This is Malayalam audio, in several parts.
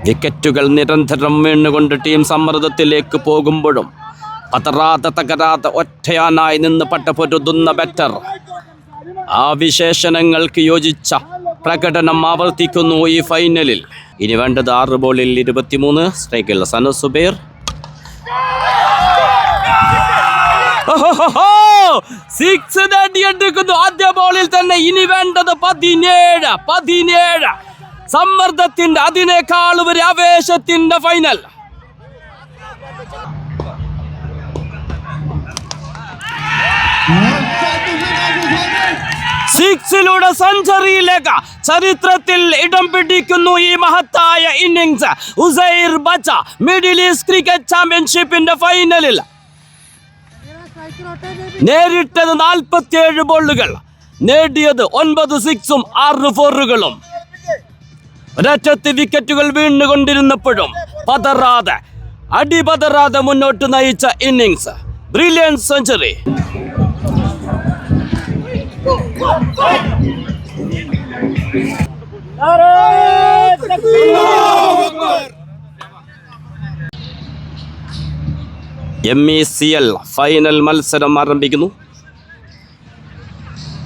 വിക്കറ്റുകൾ നിരന്തരം വീണുകൊണ്ട് ടീം സമ്മർദ്ദത്തിലേക്ക് പോകുമ്പോഴും പതറാതെ തകരാതെ ഒറ്റയാനായി നിന്ന് പട്ടപൊരുതുന്ന ബാറ്റർ. ആ വിശേഷണങ്ങൾക്ക് യോജിച്ച പ്രകടനം ആവർത്തിക്കുന്നു ഈ ഫൈനലിൽ. ഇനി വേണ്ടത് 6 ബോളിൽ 23. സ്ട്രൈക്കിൽ സനു സുബൈർ. സിക്സ് നേടിയെടുക്കുന്നു ആദ്യ ബോളിൽ തന്നെ. ഇനി വേണ്ടത് 17. സമ്മർദ്ദത്തിന്റെ അതിനേക്കാൾ ഒരു ആവേശത്തിന്റെ ഫൈനൽ. സിക്സിലൂടെ സെഞ്ചുറിയിലേക്ക് ചരിത്രത്തിൽ ഇടം പിടിക്കുന്നു ഈ മഹത്തായ innings. Uzair Bacha Middle east cricket ചാമ്പ്യൻഷിപ്പിന്റെ ഫൈനലിൽ നേരിട്ടത് 47 ബോളുകൾ, നേടിയത് 9 സിക്സും 6 ഫോറുകളും. ഒരറ്റത്ത് വിക്കറ്റുകൾ വീണുകൊണ്ടിരുന്നപ്പോഴും പതറാതെ അടിപതറാതെ മുന്നോട്ട് നയിച്ച innings. Brilliant century. MECL final മത്സരം ആരംഭിക്കുന്നു.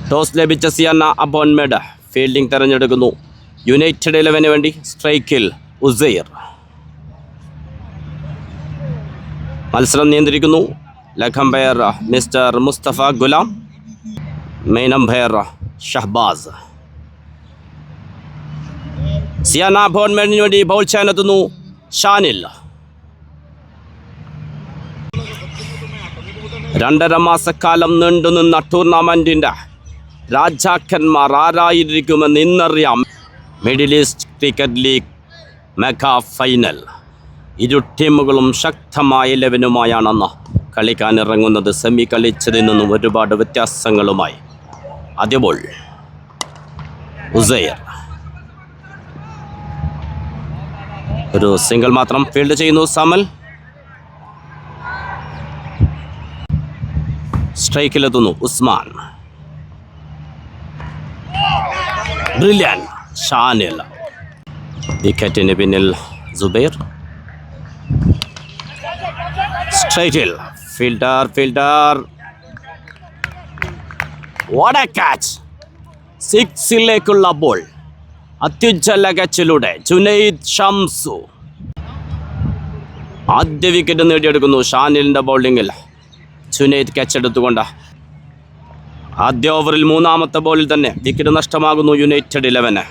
ടോസ് ലഭിച്ച സിയാന അബോൺമെഡ് ഫീൽഡിംഗ് തെരഞ്ഞെടുക്കുന്നു. യുണൈറ്റഡ് 11 വേണ്ടി സ്ട്രൈക്കിൽ ഉസൈർ. മത്സരം നിയന്ത്രിക്കുന്നു leg umpire mister Mustafa Ghulam, main umpire Shahbaz. Siyana അബോൺമെഡിന് വേണ്ടി ബൗൾ ചെയ്യാനെത്തുന്നു ഷാനിൽ. 2.5 മാസക്കാലം നീണ്ടുനിന്ന ടൂർണമെന്റിന്റെ രാജാക്കന്മാർ ആരായിരിക്കുമെന്ന് ഇന്നറിയാം. Middle east cricket league mega final. ഇരു ടീമുകളും ശക്തമായ 11-മായാണെന്ന് കളിക്കാനിറങ്ങുന്നത്. സെമി കളിച്ചതിൽ നിന്നും ഒരുപാട് വ്യത്യാസങ്ങളുമായി. ആദ്യ ബോൾ ഉസൈർ. ഒരു സിംഗിൾ മാത്രം ഫീൽഡ് ചെയ്യുന്നു സമൽ. സ്ട്രൈക്കിലെത്തുന്നു ഉസ്മാൻ. ബ്രില്യൻ ഷാനിൽ. വിക്കറ്റിന് പിന്നിൽ സുബൈർ. സ്ട്രൈറ്റിൽ ഫീൽഡർ. What a catch. സിക്സിലേക്കുള്ള ബോൾ. അത്യുജ്വല ക്യാച്ചിലൂടെ ജുനൈദ് ഷംസു ആദ്യ വിക്കറ്റ് നേടിയെടുക്കുന്നു. ഷാനിലിൻ്റെ ബൗളിങ്ങിൽ ജുനൈദ് ക്യാച്ച് എടുത്തുകൊണ്ട് ആദ്യ ഓവറിൽ 3-ാമത്തെ ബോളിൽ തന്നെ വിക്കറ്റ് നഷ്ടമാകുന്നു യുണൈറ്റഡ് 11.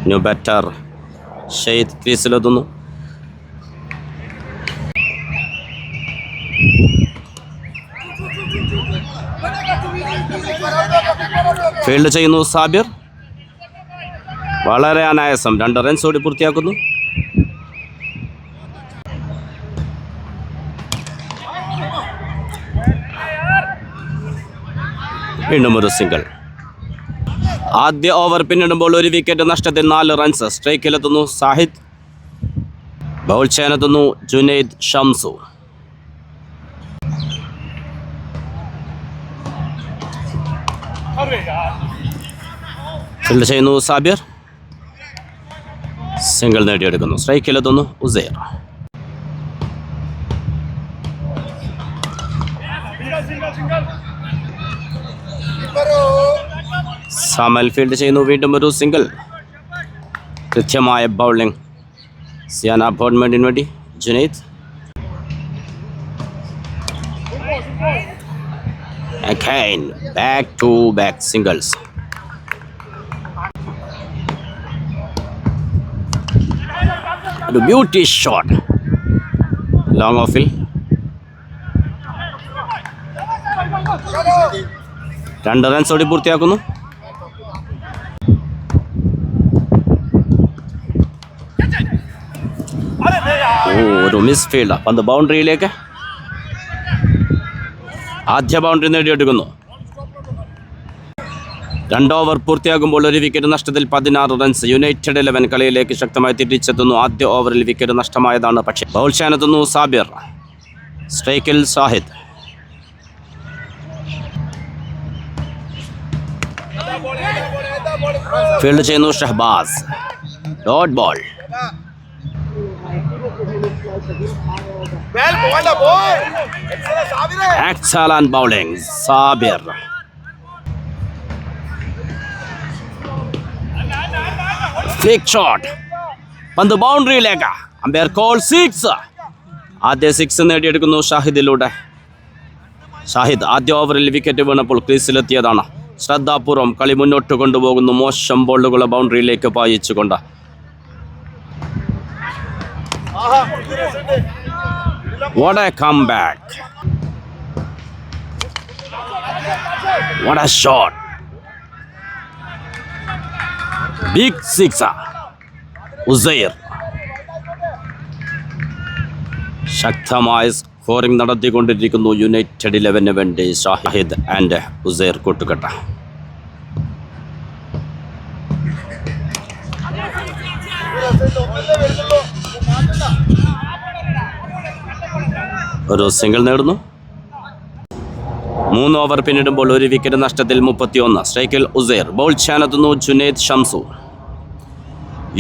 ന്യൂ ബാറ്റർ ഷെയ്ദ് ക്രീസിലെത്തുന്നു. ഫീൽഡ് ചെയ്യുന്നു സാബിർ. വളരെ അനായാസം 2 റൺസ് ഓടി പൂർത്തിയാക്കുന്നു. വീണ്ടും ഒരു സിംഗിൾ. ആദ്യ ഓവർ പിന്നിടുമ്പോൾ 1 വിക്കറ്റ് നഷ്ടത്തിൽ 4 റൺസ്. സ്ട്രൈക്കിലെത്തുന്നു സാഹിദ്. ബൗൾ ചെയ്യാനെത്തുന്നു ജുനൈദ് ഷംസു. ഫീൽഡ് ചെയ്യുന്നു സാബിർ. സിംഗിൾ നേടിയെടുക്കുന്നു. സ്ട്രൈക്കിലെത്തുന്നു ഉസൈർ. സമൽ ഫീൽഡ് ചെയ്യുന്നു. വീണ്ടും ഒരു സിംഗിൾ. കൃത്യമായ ബൗളിംഗ് സിയാന അബോൺമെഡിന് വേണ്ടി Junaid. Again, back-to-back singles. A beauty shot. Long off-fill. 2 runs ഓടി പൂർത്തിയാക്കുന്നു. ഒരു മിസ് ഫീൽഡ്. പന്ത് ബൗണ്ടറിയിലേക്ക്. ആദ്യ ബൗണ്ടറി നേടിയെടുക്കുന്നു. 2 ഓവർ പൂർത്തിയാകുമ്പോൾ 1 വിക്കറ്റ് നഷ്ടത്തിൽ 16 റൺസ്. യുണൈറ്റഡ് 11 കളിയിലേക്ക് ശക്തമായി തിരിച്ചെത്തുന്നു. ആദ്യ ഓവറിൽ വിക്കറ്റ് നഷ്ടമായതാണ്. പക്ഷേ ബൗൾ ചെയ്യാനെത്തുന്നു സാബിർ. സ്ട്രൈക്കിൽ സാഹിദ്. ഫീൽഡ് ചെയ്യുന്നു Shahbaz. Dot ball. Excellent bowling Sabir. Flick shot, പന്ത് ബൗണ്ടറിയിലേക്ക്. Umpire call 6. ആദ്യ 6 നേടിയെടുക്കുന്നു ഷാഹിദിലൂടെ. ഷാഹിദ് ആദ്യ ഓവറിൽ വിക്കറ്റ് വീണപ്പോൾ ക്രീസിലെത്തിയതാണ്. ശ്രദ്ധാപൂർവം കളി മുന്നോട്ട് കൊണ്ടുപോകുന്നു, മോശം ബോളുകളെ ബൗണ്ടറിയിലേക്ക് പായിച്ചുകൊണ്ട്. What a comeback! What a shot! Big sixer. Uzair ശക്തമായ സ്കോറിംഗ് നടത്തിക്കൊണ്ടിരിക്കുന്നു യുണൈറ്റഡ് 11 വേണ്ടി ഷാഹിദ് ആൻഡ് ഉസൈർ കൂട്ടുകെട്ട. ഒരു സിംഗിൾ നേടുന്നു. 3 ഓവർ പിന്നിടുമ്പോൾ 1 വിക്കറ്റ് നഷ്ടത്തിൽ 31. സ്ട്രൈക്കിൽ ഉസൈർ. ബൗൾ ചെയ്യാനെത്തുന്നു ജുനൈദ് ഷംസു.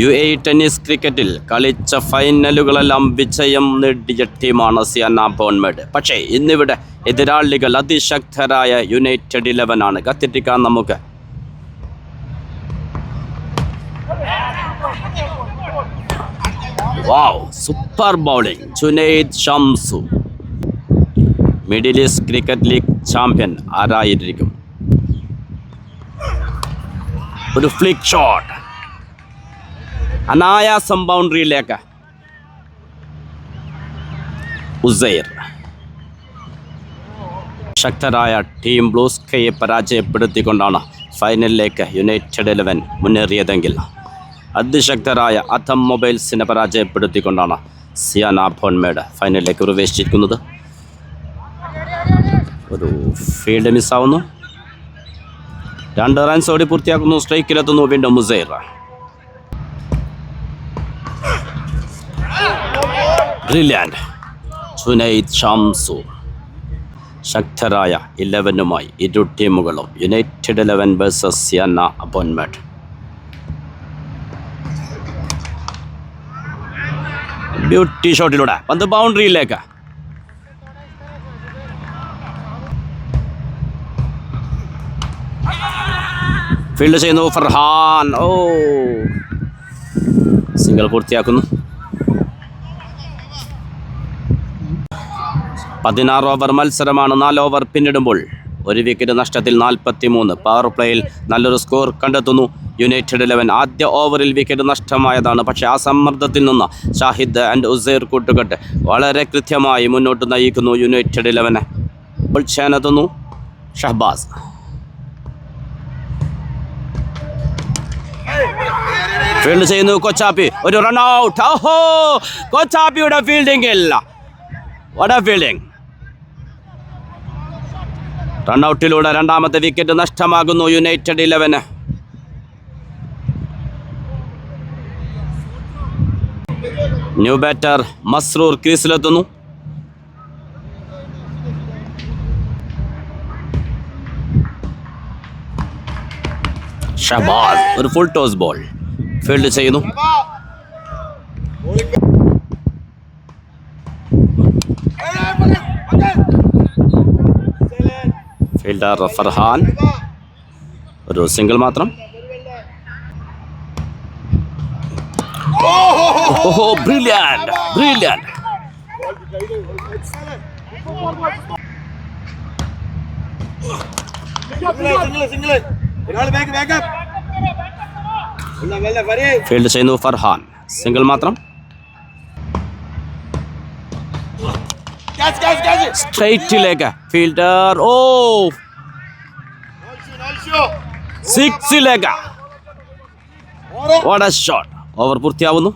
UAE ടെന്നീസ് ക്രിക്കറ്റിൽ കളിച്ച ഫൈനലുകളെല്ലാം വിജയം നേടിയ ടീമാണ് സിയാന ബോൺമെഡ്. പക്ഷേ ഇന്നിവിടെ എതിരാളികൾ അതിശക്തരായ യുണൈറ്റഡ് 11 ആണ്. കത്തിരിക്കാൻ നമുക്ക്. Wow, super bowling Junaid Shamsu. Middle east cricket league champion ആരായിരിക്കും? ഒരു ഫ്ലിക്ക് ഷോട്ട് അനായാസം ബൗണ്ടറിയിലേക്ക്. ഉസൈർ. ശക്തരായ ടീം ബ്ലൂ സ്കൈയെ പരാജയപ്പെടുത്തിക്കൊണ്ടാണ് ഫൈനലിലേക്ക് യുണൈറ്റഡ് 11 മുന്നേറിയതെങ്കിൽ അതിശക്തരായ അഥം മൊബൈൽസിനെ പരാജയപ്പെടുത്തിക്കൊണ്ടാണ് സിയാന ബോൺമെഡ് ഫൈനലിലേക്ക് പ്രവേശിച്ചിരിക്കുന്നത്. ഒരു ഫീൽഡ് മിസ്സാവുന്നു. 2 റൺസ് ഓടി പൂർത്തിയാക്കുന്നു. സ്ട്രൈക്കിലെത്തുന്നു വീണ്ടും ഉസൈർ. ബ്രില്യൻറ്റ് ജുനൈദ് ഷംസു. ശക്തരായ 11മായി ഇരു ടീമുകളും യുണൈറ്റഡ് 11 വേഴ്സസ് സിയാന ബോൺമെഡ്. ബ്യൂട്ടി ഷോട്ടിലൂടെ പന്ത് ബൗണ്ടറിയിലേക്ക്. ഫീൽഡ് ചെയ്യുന്നു ഫർഹാൻ. ഓ, സിംഗിൾ പൂർത്തിയാക്കുന്നു. 16 ഓവർ മത്സരമാണ്. 4 ഓവർ പിന്നിടുമ്പോൾ 1 വിക്കറ്റ് നഷ്ടത്തിൽ 43. പവർ പ്ലേയിൽ നല്ലൊരു സ്കോർ കണ്ടെത്തുന്നു യുണൈറ്റഡ് 11. ആദ്യ ഓവറിൽ വിക്കറ്റ് നഷ്ടമായതാണ്. പക്ഷേ ആ സമ്മർദ്ദത്തിൽ നിന്ന് ഷാഹിദ് ആൻഡ് ഉസൈർ കൂട്ടുകെട്ട് വളരെ കൃത്യമായി മുന്നോട്ട് നയിക്കുന്നു യുണൈറ്റഡ് 11. ബോൾ ചെയ്യാനെത്തുന്നു ഷഹബാസ്. ഫീൽഡ് ചെയ്യുന്നു കൊച്ചാപ്പി. ഒരു റൺ ഔട്ട്. ഓഹോ, കൊച്ചാപ്പിയുടെ ഫീൽഡിംഗിൽ. What a fielding. റൺഔട്ടിലൂടെ 2ാമത്തെ വിക്കറ്റ് നഷ്ടമാകുന്നു യുണൈറ്റഡ് 11. ന്യൂ ബാറ്റർ മസ്റൂർ ക്രീസിലെത്തുന്നു. ഷഹബാസ്. ഒരു ഫുൾ ടോസ് ബോൾ. ഫീൽഡ് ചെയ്യുന്നു. ഫീൽഡർ ഫർഹാൻ. ഒരു സിംഗിൾ മാത്രം. ഓഹോ, ബ്രില്യൻറ്റ്, ബ്രില്യൻറ്റ്. ഫീൽഡ് ചെയ്യുന്നു ഫർഹാൻ. സിംഗിൾ മാത്രം. സ്ട്രൈറ്റിലേക്ക് ഫീൽഡർ. ഓ, 6ലേക്ക്. What a shot. ഓവർ പൂർത്തിയാവുന്നു.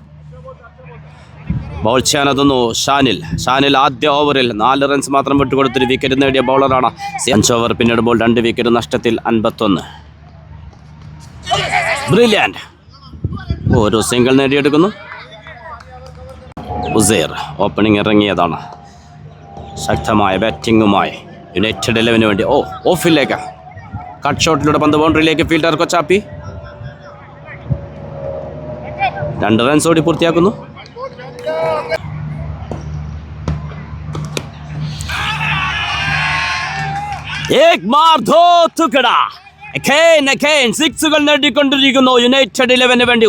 ബൗൾ ചെയ്യാനെത്തുന്നു ഷാനിൽ. ഷാനിൽ ആദ്യ ഓവറിൽ 4 റൺസ് മാത്രം വിട്ടുകൊടുത്തൊരു വിക്കറ്റ് നേടിയ ബൗളറാണ്. 5 ഓവർ പിന്നിടുമ്പോൾ 2 വിക്കറ്റ് നഷ്ടത്തിൽ 51. ബ്രില്യൻറ്റ്. ഒരു സിംഗിൾ നേടിയെടുക്കുന്നു. ഉസൈർ ഓപ്പണിംഗ് ഇറങ്ങിയതാണ്. ശക്തമായ ബാറ്റിങ്ങുമായി യുണൈറ്റഡ് 11 വേണ്ടി. ഓ, ഓഫിലേക്ക്. കട്ട് ഷോട്ടിലൂടെ പന്ത് ബൗണ്ടറിയിലേക്ക്. ഫീൽഡർ കൊച്ചാപ്പി. 2 റൺസ് ഓടി പൂർത്തിയാക്കുന്നു. സിക്സുകൾ നേടിക്കൊണ്ടിരിക്കുന്നു യുണൈറ്റഡ് 11 വേണ്ടി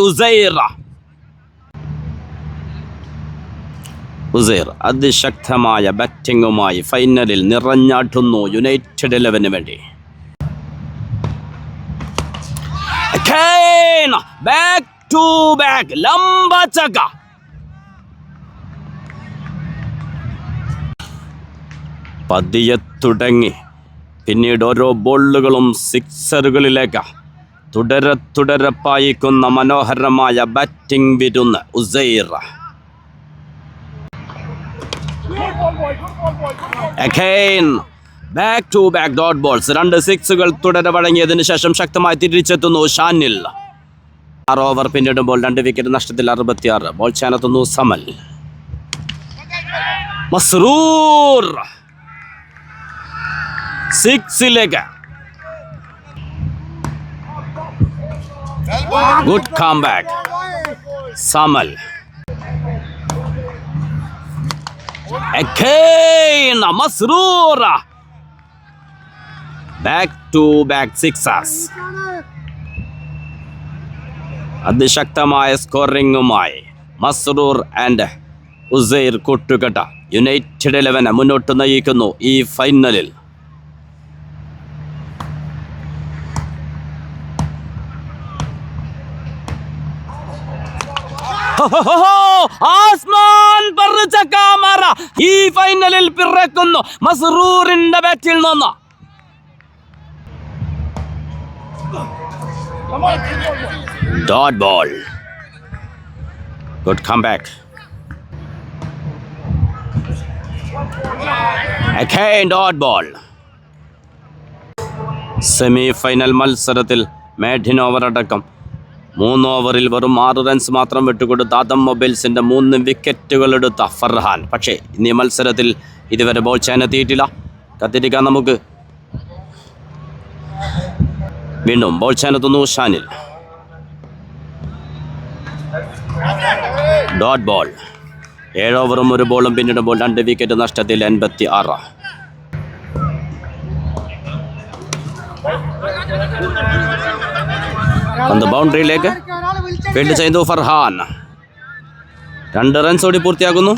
ഉസൈർ അതിശക്തമായ ബാറ്റിങ്ങുമായി ഫൈനലിൽ നിറഞ്ഞാട്ടുന്നു യുണൈറ്റഡ് 11 വേണ്ടി. ബാക്ക് ടു ബാക്ക് ലംബച്ചക്ക. പതിയെ തുടങ്ങി പിന്നീട് ഓരോ ബോളുകളും സിക്സറുകളിലേക്ക് തുടരെ പായിക്കുന്ന മനോഹരമായ ബാറ്റിംഗ് വിരുന്ന് Uzair. Back to back dot balls. 2 സിക്സുകൾ തുടരെ വഴങ്ങിയതിനു ശേഷം ശക്തമായി തിരിച്ചെത്തുന്നു ഷാനിൽ. 6 ഓവർ പിന്നിടുമ്പോൾ 2 വിക്കറ്റ് നഷ്ടത്തിൽ 66. ബോൾ ചെയ്യാനെത്തുന്നു സമൽ. മസ്റൂർ സിക്സിലേക്ക്. Good comeback Samal. Masroor back to back sixes. അതിശക്തമായ സ്കോറിംഗുമായി മസ്റൂർ ആൻഡ് ഉസൈർ കൂട്ടുകെട്ട യുണൈറ്റഡ് 11 മുന്നോട്ട് നയിക്കുന്നു ഈ ഫൈനലിൽ. ആസ്മാൻ ഈ ഫൈനലിൽ പിറക്കുന്നു മസ്റൂറിന്റെ ബാറ്റിൽ നിന്ന്. Dot ball. Good comeback. Dot ball. Semi final മത്സരത്തിൽ മേഡിൻ ഓവർ അടക്കം 3 ഓവറിൽ വെറും 6 റൺസ് മാത്രം വിട്ടുകൊടുത്ത ആദം മൊബൈൽസിൻ്റെ 3 വിക്കറ്റുകൾ എടുത്ത ഫർഹാൻ. പക്ഷേ ഇന്ന് ഈ മത്സരത്തിൽ ഇതുവരെ ബോൾ ചെയ്യാനെത്തിയിട്ടില്ല. കത്തിരിക്കാൻ നമുക്ക്. വീണ്ടും ബോൾ ചെയ്യാനെത്തുന്നു ഷാനിൽ. Dot ball. 7 ഓവറും 1 ബോളും പിന്നിടുമ്പോൾ 2 വിക്കറ്റ് നഷ്ടത്തിൽ 86. പന്ത് ബൗണ്ടറിയിലേക്ക് ഫീൽഡ് ചെയ്തു ഫർഹാൻ. 2 റൺസ് ഓടി പൂർത്തിയാക്കുന്നു.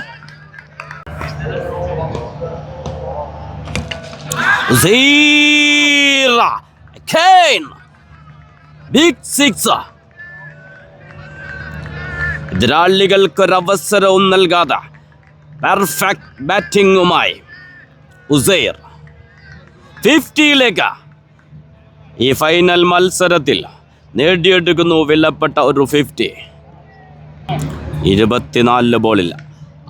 Big six. എതിരാളികൾക്കൊരവസരവും നൽകാതെ പെർഫെക്റ്റ് ബാറ്റിംഗുമായി ഉസൈർ 50ലേക്ക് ഈ ഫൈനൽ മത്സരത്തിൽ നേടിയെടുക്കുന്നു വിലപ്പെട്ട ഒരു 50. 24 ബോളിൽ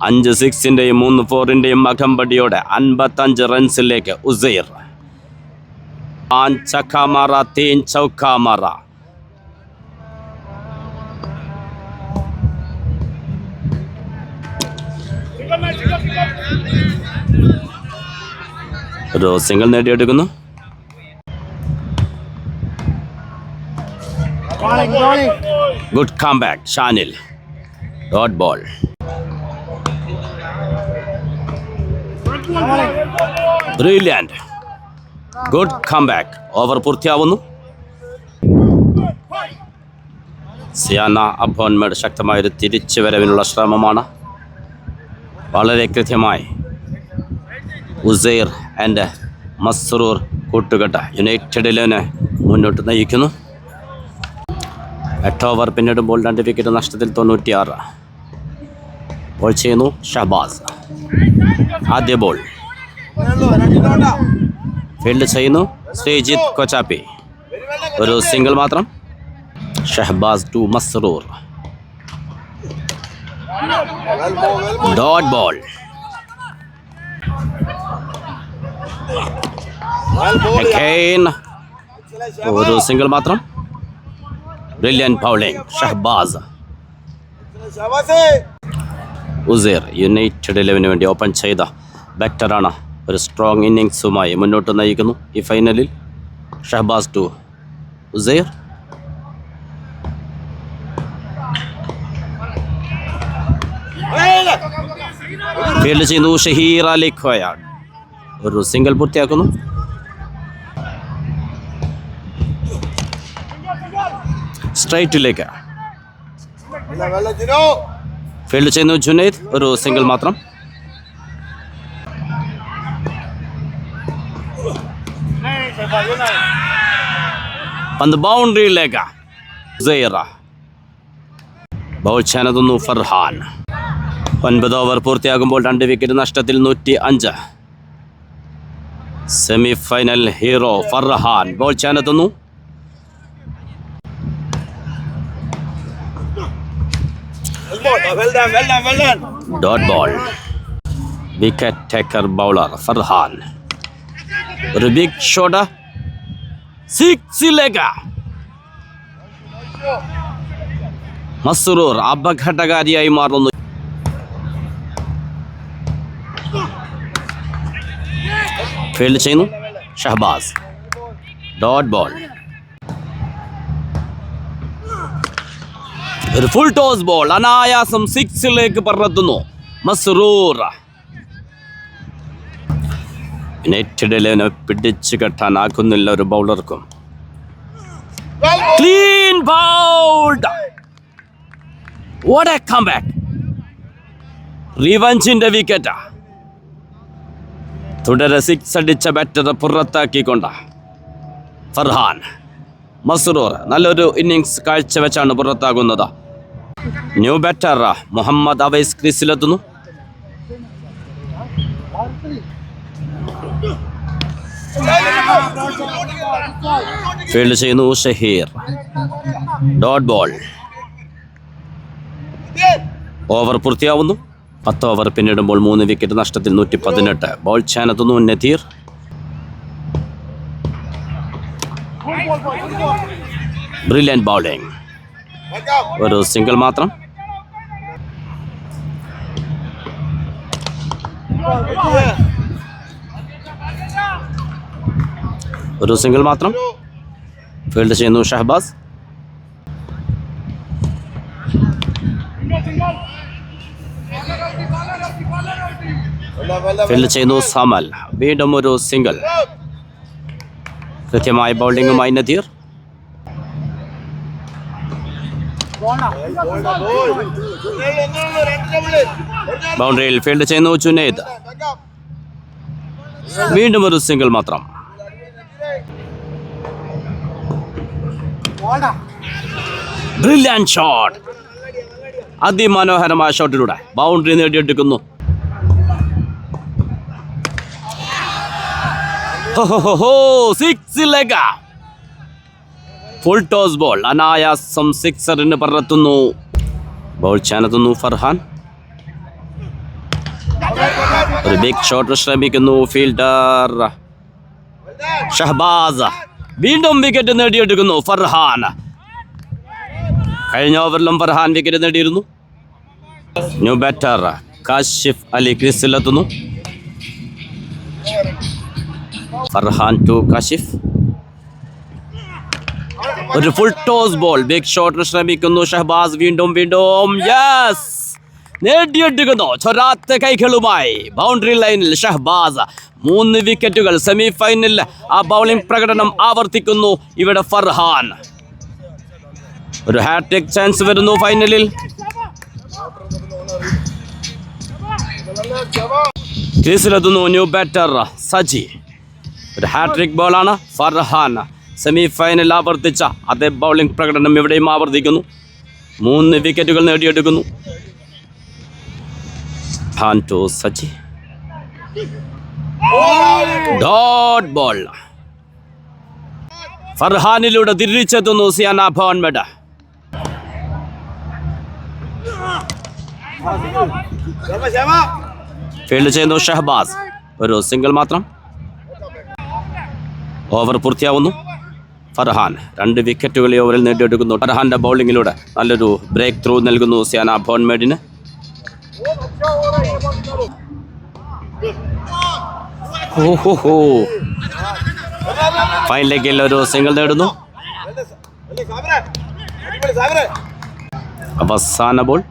5 സിക്സിൻ്റെയും 3 ഫോറിൻ്റെയും അകമ്പടിയോടെ 55 റൺസിലേക്ക് ഉസൈർ. 5 छक्का मारा 3 चौका मारा. ഒരു സിംഗിൾ നേടിയെടുക്കുന്നു. Good comeback Shanil. Dot ball. Brilliant. Good comeback. Over പൂർത്തിയാവുന്നു. സിയാന അപ്പോൺമെഡ് ശക്തമായൊരു തിരിച്ചുവരവിനുള്ള ശ്രമമാണ്. വളരെ കൃത്യമായി ഉസൈർ ആൻഡ് മസ്റൂർ കൂട്ടുകെട്ട യുണൈറ്റഡ് 11 മുന്നോട്ട് നയിക്കുന്നു. 8 ഓവർ പിന്നിടുമ്പോൾ 2 വിക്കറ്റ് നഷ്ടത്തിൽ 96. ബോൾ ചെയ്യുന്നു ഷഹബാസ്. ആദ്യ ബോൾ. ഫീൽഡ് ചെയ്യുന്നു ശ്രീജിത്ത് കൊച്ചാപ്പി. ഒരു സിംഗിൾ മാത്രം. Shahbaz to Masroor. Dot ball. ഒരു സിംഗിൾ മാത്രം. Brilliant bowling Shahbaz. Uzair united 11 വേണ്ടി ഓപ്പൺ ചെയ്ത ബാറ്ററാണ്. ഒരു സ്ട്രോങ് ഇന്നിങ്സുമായി മുന്നോട്ട് നയിക്കുന്നു ഈ ഫൈനലിൽ. ഷഹബാസ് ടു ഉസൈർ. ഫീൽഡ് ചെയ്യുന്നു ഷഹീർ അലി ഖോയ. ഒരു സിംഗിൾ പൂർത്തിയാക്കുന്നു. സ്ട്രൈറ്റിലേക്ക് ഫീൽഡ് ചെയ്യുന്നു ജുനൈദ്. ഒരു സിംഗിൾ മാത്രം. പന്ത് ബൗണ്ടറിയിലേക്ക്. ബൗൾ ചെയ്യാനെത്തുന്നു ഫർഹാൻ. 9 ഓവർ പൂർത്തിയാകുമ്പോൾ 2 വിക്കറ്റ് നഷ്ടത്തിൽ 105. Semi final hero Farhan ball ചെയ്യാനെത്തുന്നു. Dot ball. Wicket taker bowler Farhan. ഒരു ബിഗ് ഷോട്ട് സിക്സിലേക്ക്. മസ്റൂർ അപകടകാരിയായി മാറുന്നു. ഫീൽഡ് ചെയ്യുന്നു ഷഹബാസ്. Dot ball. ഒരു ഫുൾ ടോസ് ബോൾ അനായാസം സിക്സിലേക്ക് പറത്തുന്നു മസ്റൂർ. യുണൈറ്റഡിനെ പിടിച്ചു കെട്ടാനാകുന്നില്ല ഒരു ബൗളർക്കും. Clean bowled. What a comeback. റിവഞ്ചിന്റെ വിക്കറ്റ്. തുടരെ 6 അടിച്ച ബാറ്ററെ പുറത്താക്കിക്കൊണ്ട് ഫർഹാൻ. മസ്റൂർ നല്ലൊരു ഇന്നിങ്സ് കാഴ്ചവെച്ചാണ് പുറത്താകുന്നത്. ന്യൂ ബാറ്റർ മുഹമ്മദ് അവൈസ് ക്രീസിലെത്തുന്നു. ഫീൽഡ് ചെയ്യുന്നു ഷഹീർ. Dot ball. ഓവർ പൂർത്തിയാവുന്നു. 10 ഓവർ പിന്നിടുമ്പോൾ 3 വിക്കറ്റ് നഷ്ടത്തിൽ 118. ബോൾ ചെയ്യാനെത്തുന്നു നദീർ. Brilliant bowling. ഒരു സിംഗിൾ മാത്രം. ഒരു സിംഗിൾ മാത്രം. ഫീൽഡ് ചെയ്യുന്നു ഷഹബാസ്. ഫീൽഡ് ചെയ്യുന്നു സമൽ. വീണ്ടും ഒരു സിംഗിൾ. കൃത്യമായ ബൗളിംഗുമായി നദീർ. ബൗണ്ടറിയിൽ ഫീൽഡ് ചെയ്യുന്നു ജുനൈദ്. വീണ്ടും ഒരു സിംഗിൾ മാത്രം. Brilliant shot. അതിമനോഹരമായ ഷോട്ടിലൂടെ ബൗണ്ടറി നേടിയെടുക്കുന്നു. സിക്സിലേക്ക്. ഫുൾ ടോസ് ബോൾ അനായാസം സിക്സറിന് പറത്തുന്നു. ബോൾ ചെയ്യാനെത്തുന്നു ഫർഹാൻ. ഒരു ബിഗ് ഷോട്ട് ശ്രമിക്കുന്നു ഫീൽഡർ ഷഹബാസ്. വീണ്ടും വിക്കറ്റ് നേടിയെടുക്കുന്നു ഫർഹാൻ. കഴിഞ്ഞ ഓവറിലും ഫർഹാൻ വിക്കറ്റ് നേടിയിരുന്നു. ന്യൂ ബാറ്റർ കാശിഫ് അലി ക്രീസിലെത്തുന്നു. ഫർഹാൻ ടു കാശിഫ്. ഒരു full toss ball. Big shot ശ്രമിക്കുന്നു ഷഹബാസ്. വീണ്ടും യെസ് നേടിയെടുക്കുന്നു ചൊരാത്ത കൈകളുമായി ബൗണ്ടറി ലൈനിൽ ഷഹബാസ്. 3 വിക്കറ്റുകൾ. സെമി ഫൈനലിൽ ആ ബൗളിംഗ് പ്രകടനം ആവർത്തിക്കുന്നു ഇവിടെ ഫർഹാൻ. ഒരു ഹാട്രിക് ചാൻസ് വരുന്നു ഫൈനലിൽ. ക്രീസിലെത്തുന്നു ന്യൂ ബാറ്റർ സജി. ഒരു ഹാട്രിക് ബോളാണ് ഫർഹാൻ. സെമി ഫൈനൽ ആവർത്തിച്ച അതേ ബൗളിംഗ് പ്രകടനം ഇവിടെയും ആവർത്തിക്കുന്നു. 3 വിക്കറ്റുകൾ നേടിയെടുക്കുന്നു. Farhan to Saji. Dot ball. ഫർഹാനിലൂടെ തിരിച്ചെത്തുന്നു സിയാന ഭവൻമെഡ്. ഫീൽഡ് ചെയ്യുന്നു ഷഹബാസ്. ഒരു സിംഗിൾ മാത്രം. ഓവർ പൂർത്തിയാവുന്നു. ഫർഹാൻ 2 വിക്കറ്റുകൾ ഈ ഓവറിൽ നേടിയെടുക്കുന്നു. ഫർഹാന്റെ ബൗളിങ്ങിലൂടെ നല്ലൊരു ബ്രേക്ക് ത്രൂ നൽകുന്നു സിയാന ഭവൻമെഡിന്. ഫൈനലിലേക്ക് ഒരു സിംഗിൾ നേടുന്നു. അവസാന ball.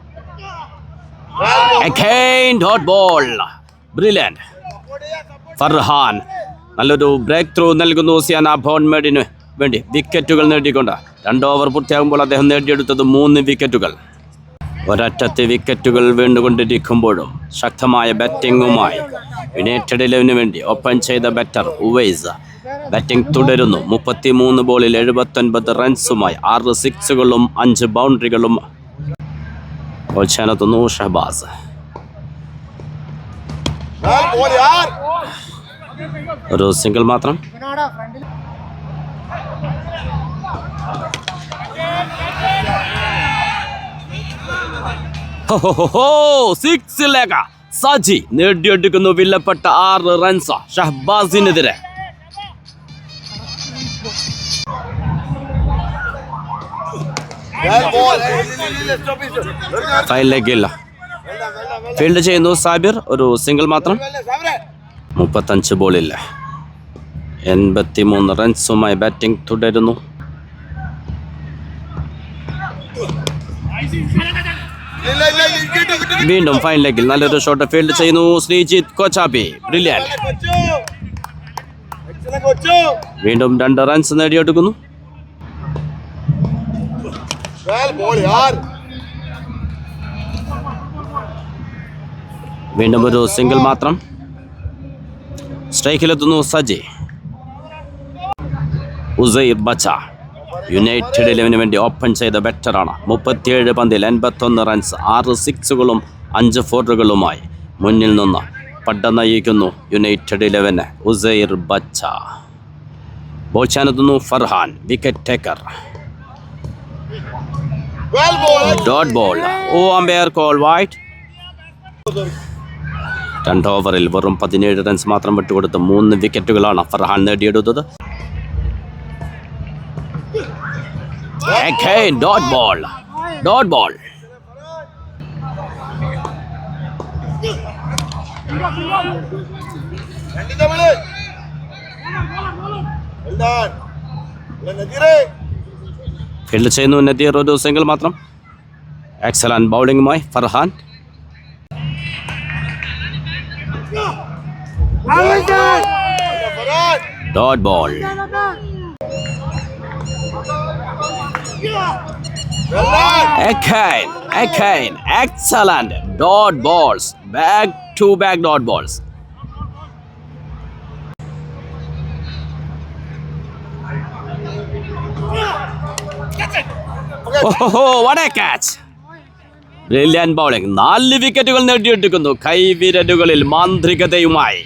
Again dot ball. Brilliant. Farhan നല്ലൊരു ബ്രേക്ക് ത്രൂ നൽകുന്നു സിയാന ബോൺമേഡിന് വേണ്ടി. വിക്കറ്റുകൾ നേടിക്കൊണ്ട് 2 ഓവർ പൂർത്തിയാകുമ്പോൾ അദ്ദേഹം നേടിയെടുത്തത് 3 വിക്കറ്റുകൾ. ഒരറ്റത്തെ വിക്കറ്റുകൾ വീണ്ടുകൊണ്ടിരിക്കുമ്പോഴും ശക്തമായ ബാറ്റിങ്ങുമായി യുണൈറ്റഡ് 11 വേണ്ടി ഓപ്പൺ ചെയ്ത ബാറ്റർ ഉവൈസ് ബാറ്റിംഗ് തുടരുന്നു. 33 ബോളിൽ 79 റൺസുമായി 6 സിക്സുകളും 5 ബൗണ്ടറികളും. ബോൾച്ചാനെത്തുന്നു ഷഹബാസ്. ഒരു സിംഗിൾ മാത്രം. സിക്സിലേക്ക് സജി നേടിയെടുക്കുന്നു വില്ലപ്പെട്ട 6 റൺസ് ഷഹബാസിനെതിരെ. ഫൈനലേക്കില്ല. ഫീൽഡ് ചെയ്യുന്നു സാബിർ. ഒരു സിംഗിൾ മാത്രം. 35 ബോളിൽ 83 റൺസുമായി ബാറ്റിംഗ് തുടരുന്നു. വീണ്ടും ഫൈനലേക്കിൽ നല്ലൊരു ഷോട്ട് ഫീൽഡ് ചെയ്യുന്നു ശ്രീജിത്ത് കൊച്ചാപ്പി. ബ്രില്യന്റ്. വീണ്ടും 2 റൺസ് നേടിയെടുക്കുന്നു. വീണ്ടും ഒരു സിംഗിൾ മാത്രം. സ്ട്രൈക്കിലെത്തുന്നു സജി. ഉസൈർ ബച്ച യുണൈറ്റഡ് 11 വേണ്ടി ഓപ്പൺ ചെയ്ത ബാറ്ററാണ്. 37 പന്തിൽ 81 റൺസ് 6 സിക്സുകളും 5 ഫോറുകളുമായി മുന്നിൽ നിന്ന് പട നയിക്കുന്നു യുണൈറ്റഡ് 11 ഉസൈർ ബച്ച. ബോൾച്ചാനെത്തുന്നു Farhan. Wicket taker. Dot ball. Umpire call wide. 2 ഓവറിൽ വെറും 17 റൺസ് മാത്രം വിട്ടുകൊടുത്ത് 3 വിക്കറ്റുകളാണ് ഫർഹാൻ നേടിയെടുത്തത്. Again dot ball. Dot ball. Field ചെയ്യുന്നു നദീർ. ഒരു സിംഗിൾ മാത്രം. എക്സലന്റ് ബൗളിംഗുമായി Farhan. Dot ball. Again, excellent dot balls. Back to back dot balls. What a catch! Brilliant bowling. 4 വിക്കറ്റുകൾ നേടിയെടുക്കുന്നു കൈവിരലുകളിൽ മാന്ത്രികതയുമായി.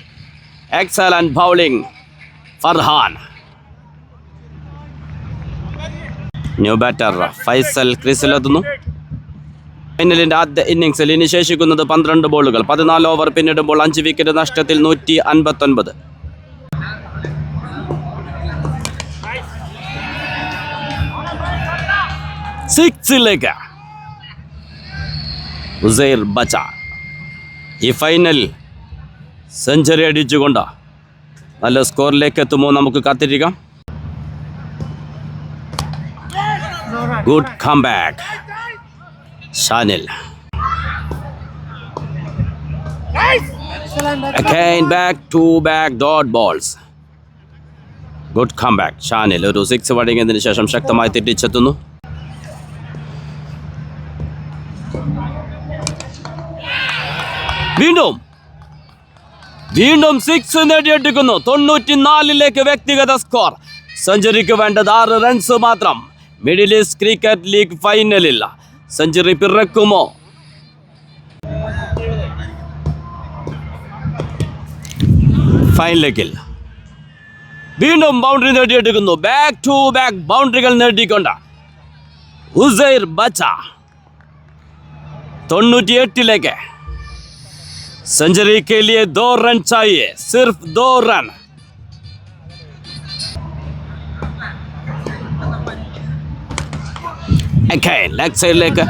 Excellent bowling Farhan. New batter Faisal ക്രീസിലെത്തുന്നു. ഫൈനലിന്റെ ആദ്യ ഇന്നിംഗ്സിൽ ഇനി ശേഷിക്കുന്നത് 12 ബോളുകൾ. 14 ഓവർ പിന്നിടുമ്പോൾ 5 വിക്കറ്റ് നഷ്ടത്തിൽ 159. സിക്സിലേക്ക് ഉസൈർ ബച്ച ഈ ഫൈനൽ സെഞ്ചുറി അടിച്ചുകൊണ്ട് നല്ല സ്കോറിലേക്ക് എത്തുമോ നമുക്ക് കാത്തിരിക്കാം. Good comeback. Shanil. Again back to back dot balls. Good comeback. Shanil ഒരു 6 വടിങ്ങതിന് ശേഷം ശക്തമായി തിരിച്ചെത്തുന്നു. വീണ്ടും 6 നേടിയെടുക്കുന്നു. 94ലേക്ക് വ്യക്തിഗത സ്കോർ. സെഞ്ചുറിക്ക് വേണ്ടത് 6 റൺസ് മാത്രം. മിഡിൽ ഈസ്റ്റ് ക്രിക്കറ്റ് ലീഗ് ഫൈനലിൽ സെഞ്ചുറി പിറക്കുമോ? ഫൈനലിൽ വീണ്ടും ബൗണ്ടറി നേടിയെടുക്കുന്നു. ബാക്ക് ടു ബാക്ക് ബൗണ്ടറികൾ നേടിക്കൊണ്ട് ഉസൈർ ബച്ച 98ലേക്ക്. सेंचुरी के लिए 2 रन चाहिए, सिर्फ 2 रन. ലെഗ് സൈഡിലേക്ക്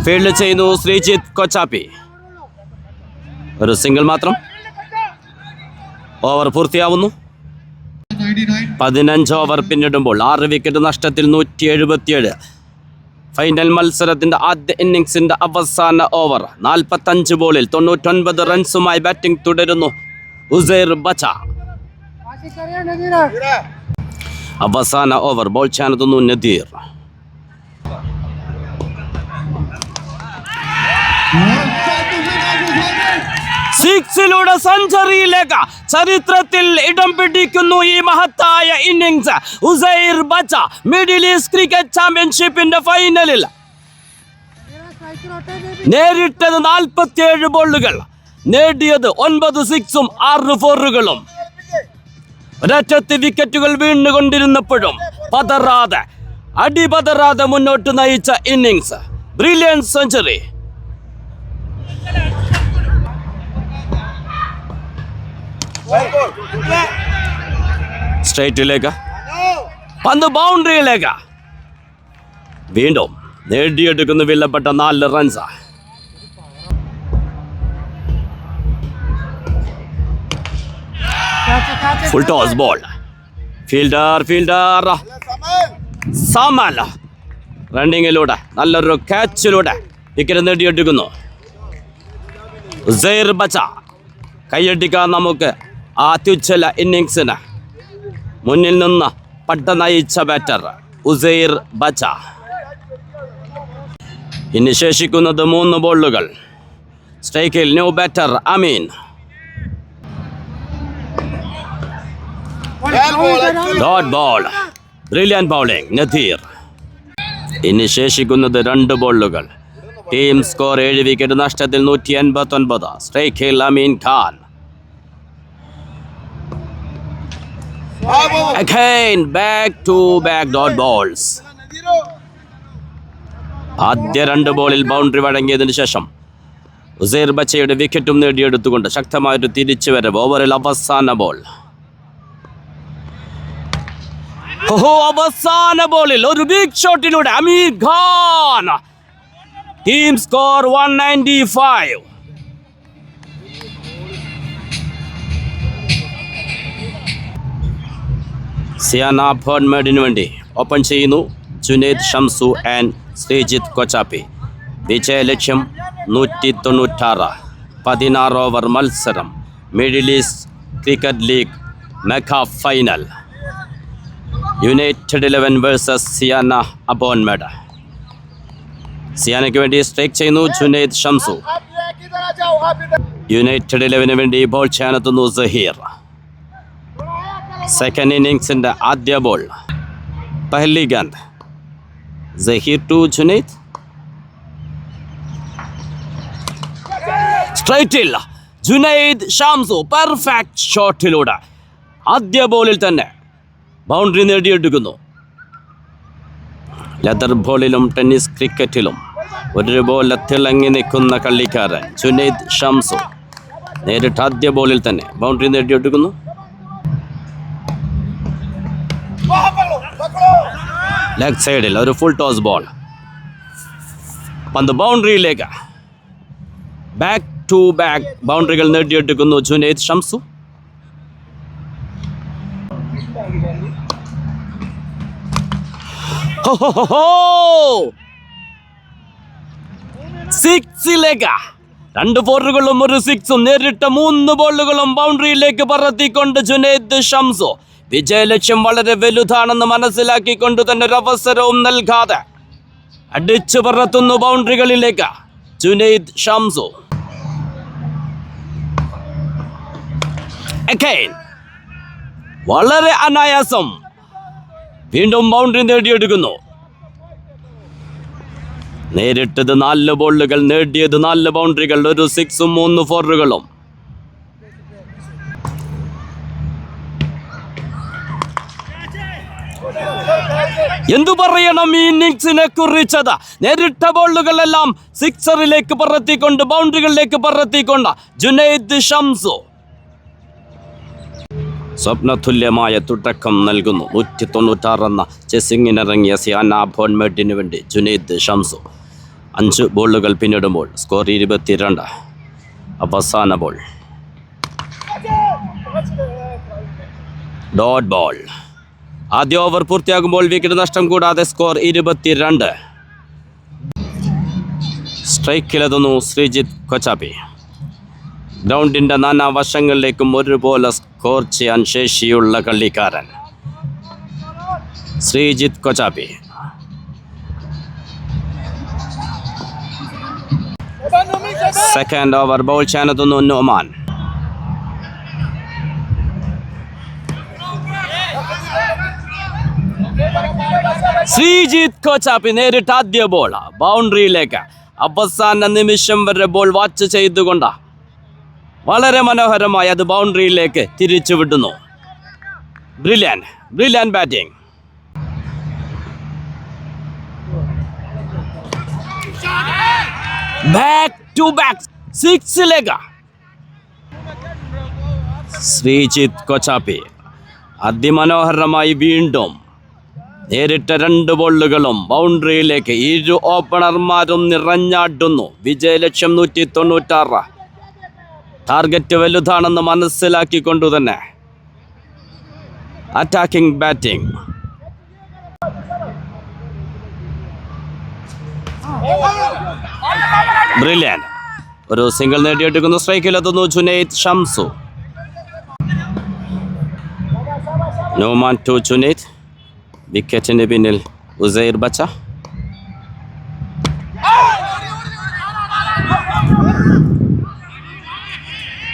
ഫീൽഡ് ചെയ്യുന്നു ശ്രീജിത്ത് കൊച്ചാപ്പി. ഒരു സിംഗിൾ മാത്രം. ഓവർ പൂർത്തിയാവുന്നു. 15 ഓവർ പിന്നിടുമ്പോൾ 6 വിക്കറ്റ് നഷ്ടത്തിൽ 177. ഫൈനൽ മത്സരത്തിന്റെ ആദ്യ ഇന്നിംഗ്സിന്റെ അവസാന ഓവർ 45 ബോളിൽ 99 റൺസുമായി ബാറ്റിംഗ് തുടരുന്നു ഉസൈർ ബച്ച. അവസാന ഓവർ ബോൾ ചെയ്യാനെത്തുന്നു നദീർ. സിക്സിലൂടെ സെഞ്ചുറിയിലേക്ക് ചരിത്രത്തിൽ ഇടം പിടിക്കുന്നു ഈ മഹത്തായ innings. Uzair Bacha Middle east cricket ചാമ്പ്യൻഷിപ്പിന്റെ ഫൈനലിൽ നേരിട്ടത് 47 ബോളുകൾ, നേടിയത് 9 സിക്സും 6 ഫോറുകളും. ഒരറ്റത്ത് വിക്കറ്റുകൾ വീണുകൊണ്ടിരുന്നപ്പോഴും പതറാതെ അടിപതറാതെ മുന്നോട്ട് നയിച്ച ഇന്നിംഗ്സ്. Brilliant century. സ്ട്രൈറ്റിലേക്ക് പന്ത് ബൗണ്ടറിയിലേക്ക് വീണ്ടും നേടിയെടുക്കുന്ന വിലപ്പെട്ട 4 runs. Full toss ball. Fielder Samal റണ്ണിങ്ങിലൂടെ നല്ലൊരു ക്യാച്ചിലൂടെ വിക്കറ്റ് നേടിയെടുക്കുന്നു. ഉസൈർ ബച്ച കൈയടിക്കാൻ നമുക്ക് ആ അത്യുജ്വല ഇന്നിംഗ്സിന് മുന്നിൽ നിന്ന് പട്ട നയിച്ച ബാറ്റർ ഉസൈർ ബച്ച. ഇനി ശേഷിക്കുന്നത് 3 ബോളുകൾ. സ്ട്രൈക്കിൽ new batter Ameen. Dot ball. Brilliant bowling Nadeer. ഇനി ശേഷിക്കുന്നത് 2 ബോളുകൾ. ടീം സ്കോർ 7 വിക്കറ്റ് നഷ്ടത്തിൽ 189. സ്ട്രൈക്കിൽ അമീൻ Khan. Again back to back dot balls. ആദ്യ 2 ബോളിൽ ബൗണ്ടറി വഴങ്ങിയതിനു ശേഷം ഉസൈർ ബച്ചയുടെ വിക്കറ്റും നേടിയെടുത്തുകൊണ്ട് ശക്തമായൊരു തിരിച്ചുവരവ്. ഓവറിൽ അവസാന ബോൾ. അവസാന ബോളിൽ ഒരു ബിഗ് ഷോട്ടിലൂടെ അമീർ ഖാൻ. Team score 195. സിയാന ഫോൺമേഡിന് വേണ്ടി ഓപ്പൺ ചെയ്യുന്നു ജുനൈദ് ഷംസു ആൻഡ് ശ്രീജിത്ത് കൊച്ചാപ്പി. വിജയലക്ഷ്യം 196. 16 ഓവർ മത്സരം. Middle east cricket league mega final. United 11 versus Siyana അബോൺമേഡ്. സിയാനയ്ക്ക് വേണ്ടി സ്ട്രൈക്ക് ചെയ്യുന്നു ജുനൈദ് ഷംസു. യുണൈറ്റഡ് 11 വേണ്ടി ബോൾ ചെയ്യാനെത്തുന്നു സഹീർ. സെക്കൻഡ് ഇന്നിംഗ്സിന്റെ ആദ്യ ബോൾ. പഹ്ലി ഗാന്ത്. സഹീർ ടു ജുനൈദ്. സ്ട്രൈറ്റിൽ ജുനൈദ് ഷംസു പെർഫെക്റ്റ് ഷോട്ടിലൂടെ ആദ്യ ബോളിൽ തന്നെ ബൗണ്ടറി നേടിയെടുക്കുന്നു. ലെതർ ബോളിലും ടെന്നീസ് ക്രിക്കറ്റിലും ഒരുപോലെ തിളങ്ങി നിൽക്കുന്ന കളിക്കാരൻ ജുനൈദ് ഷംസു നേരിട്ട് ആദ്യ ബോളിൽ തന്നെ ബൗണ്ടറി നേടിയെടുക്കുന്നു. ലെഗ് സൈഡിൽ ഒരു ഫുൾ ടോസ് ബോൾ. പന്ത് ബൗണ്ടറിയിലേക്ക്. ബാക്ക് ടു ബാക്ക് ബൗണ്ടറികൾ നേടിയെടുക്കുന്നു ജുനൈദ് ഷംസു. സിക്സിലേക്ക് 2 ഫോറുകളും 1 സിക്സും നേരിട്ട 3 ബോളുകളും ബൗണ്ടറിയിലേക്ക് പറത്തിക്കൊണ്ട് ജുനൈദ് ഷംസു വിജയലക്ഷ്യം വളരെ വലുതാണെന്ന് മനസ്സിലാക്കിക്കൊണ്ട് തന്നെ ഒരു അവസരവും നൽകാതെ അടിച്ചു പറത്തുന്നു ബൗണ്ടറികളിലേക്ക് ജുനൈദ് ഷംസു. Again വളരെ അനായാസം വീണ്ടും ബൗണ്ടറി നേടിയെടുക്കുന്നു. നേരിട്ടത് 4 ബോളുകൾ, നേടിയത് 4 ബൗണ്ടറികൾ, 1 സിക്സും 3 ഫോറുകളും. എന്തു പറയണം ഈ ഇന്നിംഗ്സിനെ കുറിച്ചത്. നേരിട്ട ബോളുകളെല്ലാം സിക്സറിലേക്ക് പറത്തിക്കൊണ്ട് ബൗണ്ടറികളിലേക്ക് പറത്തിക്കൊണ്ട് ജുനൈദ് ഷംസു സ്വപ്നതുല്യമായ തുടക്കം നൽകുന്നു. 196 എന്ന ചെസിങ്ങിനിറങ്ങിയ സിയാന ഫോൺമേഡിന് വേണ്ടി ജുനൈദ് ഷംസു 5 ബോളുകൾ പിന്നിടുമ്പോൾ സ്കോർ 22. അവസാന ബോൾ. Dot ball. ആദ്യ ഓവർ പൂർത്തിയാകുമ്പോൾ വിക്കറ്റ് നഷ്ടം കൂടാതെ സ്കോർ 22. സ്ട്രൈക്കിലെത്തുന്നു ശ്രീജിത്ത് കൊച്ചാപ്പി. ഗ്രൗണ്ടിൻ്റെ നാനാവശങ്ങളിലേക്കും ഒരുപോലെ സ്കോർ ചെയ്യാൻ ശേഷിയുള്ള കളിക്കാരൻ Sreejith Kochappi. Second over bowl ചെയ്യാനെത്തുന്നു നൊമാൻ. ശ്രീജിത്ത് കൊച്ചാപ്പി നേരിട്ട് ആദ്യ ബോൾ ബൗണ്ടറിയിലേക്ക്. അവസാന നിമിഷം വരെ ബോൾ വാച്ച് ചെയ്തുകൊണ്ട് വളരെ മനോഹരമായി അത് ബൗണ്ടറിയിലേക്ക് തിരിച്ചു വിടുന്നു. Brilliant batting. Back to back സിക്സിലേക്ക് ശ്രീജിത്ത് കൊച്ചാപ്പി അതിമനോഹരമായി വീണ്ടും നേരിട്ട 2 ബോളുകളും ബൗണ്ടറിയിലേക്ക്. ഇരു ഓപ്പണർമാരും നിറഞ്ഞാടുന്നു. വിജയലക്ഷ്യം 196. ടാർഗറ്റ് വലുതാണെന്ന് മനസ്സിലാക്കിക്കൊണ്ടു തന്നെ അറ്റാക്കിംഗ് ബാറ്റിംഗ്. ബ്രില്യൻ. ഒരു സിംഗിൾ നേടിയെടുക്കുന്നു. സ്ട്രൈക്കിലെത്തുന്നു ജുനൈദ് ഷംസു. നോമാൻ ടു ജുനൈദ്. വിക്കറ്റിന് പിന്നിൽ ഉസൈർ ബച്ച.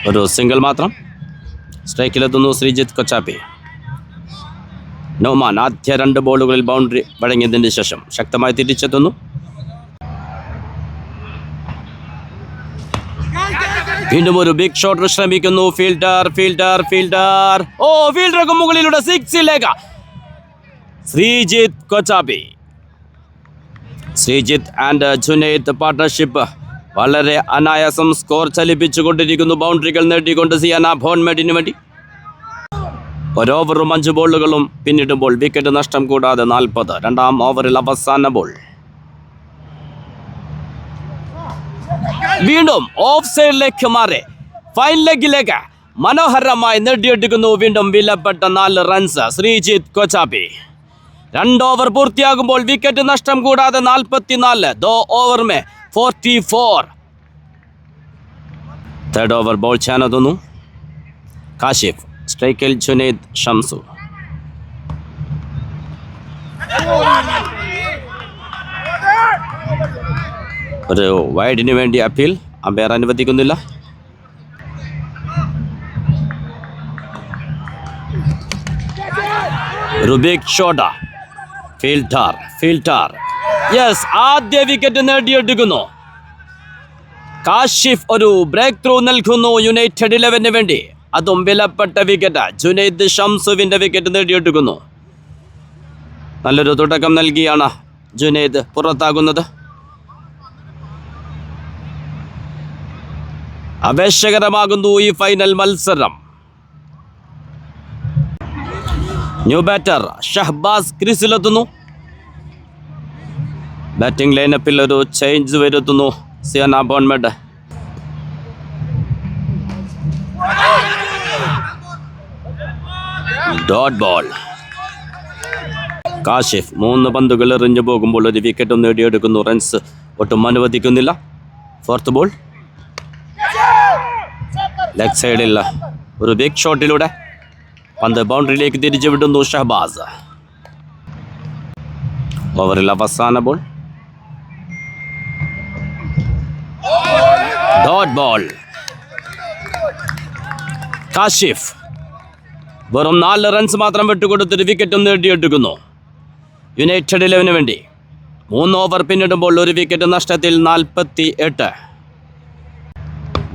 ഒരു സിംഗിൾ മാത്രം. സ്ട്രൈക്കിലെത്തുന്നു ശ്രീജിത്ത് കൊച്ചാപ്പി. നോമാൻ ആദ്യ 2 ബോളുകളിൽ ബൗണ്ടറി വഴങ്ങിയതിന് ശേഷം ശക്തമായി തിരിച്ചെത്തുന്നു. വീണ്ടും ഒരു ബിഗ് ഷോട്ട് ശ്രമിക്കുന്നു. ഫീൽഡർ. ഓ, ഫീൽഡർക്ക് മുകളിലൂടെ 6ലേക്ക് ശ്രീജിത്ത് കൊച്ചാപ്പി. ശ്രീജിത്ത് ആൻഡ് ജുനൈദ് പാർട്ണർഷിപ്പ് വളരെ അനായാസം സ്കോർ ചലിപ്പിച്ചുകൊണ്ടിരിക്കുന്നു. ബൗണ്ടറികൾ നേടിക്കൊണ്ട് സിയാന ബോൺമെഡിന് വേണ്ടി. ഓവറും 5 ബോളുകളും പിന്നിടുമ്പോൾ വിക്കറ്റ് നഷ്ടം കൂടാതെ 40. 2ാം ഓവറിൽ അവസാന ബോൾ. വീണ്ടും ഓഫ് സൈഡിലേക്ക് മാറി ഫൈൻ ലെഗിലേക്ക് മനോഹരമായി നേടിയെടുക്കുന്നു. വീണ്ടും വിലപ്പെട്ട 4 റൺസ് ശ്രീജിത്ത് കൊച്ചാപ്പി. 2 ഓവർ പൂർത്തിയാകുമ്പോൾ വിക്കറ്റ് നഷ്ടം കൂടാതെ 44. 2 ഓവർ മേ 44. 3rd ഓവർ ബോൾ ചെയ്യാനെത്തുന്നു കാശിഫ്. സ്ട്രൈക്കിൽ ജുനൈദ് ഷംസു. ഒരു വൈഡിന് വേണ്ടി അപ്പീൽ അമ്പയർ അനുവദിക്കുന്നില്ല. റുബിക് ഷോട്ട. ഫീൽഡർ. യെസ്, ആദ്യ വിക്കറ്റ് നേടിയെടുക്കുന്നു. കാശിഫ് ഒരു ബ്രേക്ക് ത്രൂ നൽകുന്നു യുണൈറ്റഡ് 11 വേണ്ടി. അതും വിലപ്പെട്ട വിക്കറ്റ്. ജുനൈദ് ഷംസുവിന്റെ വിക്കറ്റ് നേടിയെടുക്കുന്നു. നല്ലൊരു തുടക്കം നൽകിയാണ് ജുനൈദ് പുറത്താകുന്നത്. ആവേശകരമാകുന്നു ഈ ഫൈനൽ മത്സരം. ന്യൂ ബാറ്റർ ഷഹബാസ് ക്രീസിലെത്തുന്നു. ബാറ്റിംഗ് ലൈനപ്പിൽ ഒരു ചേഞ്ച് വരുത്തുന്നു സിയാന ബോൺമെഡ്. Dot ball. കാശിഫ് 3 പന്തുകൾ എറിഞ്ഞു പോകുമ്പോൾ ഒരു വിക്കറ്റും നേടിയെടുക്കുന്നു. റൺസ് ഒട്ടും അനുവദിക്കുന്നില്ല. 4th ball. ലെഗ് സൈഡിൽ ഒരു ബിഗ് ഷോട്ടിലൂടെ പന്ത് ബൗണ്ടറിയിലേക്ക് തിരിച്ചു വിടുന്നു ഷഹബാസ്. ഓവറിൽ അവസാന ബോൾ. Dot ball. കാശിഫ് വെറും 4 റൺസ് മാത്രം വിട്ടുകൊടുത്തൊരു വിക്കറ്റും നേടിയെടുക്കുന്നു യുണൈറ്റഡ് 11 വേണ്ടി. 3 ഓവർ പിന്നിടുമ്പോൾ ഒരു വിക്കറ്റ് നഷ്ടത്തിൽ 48.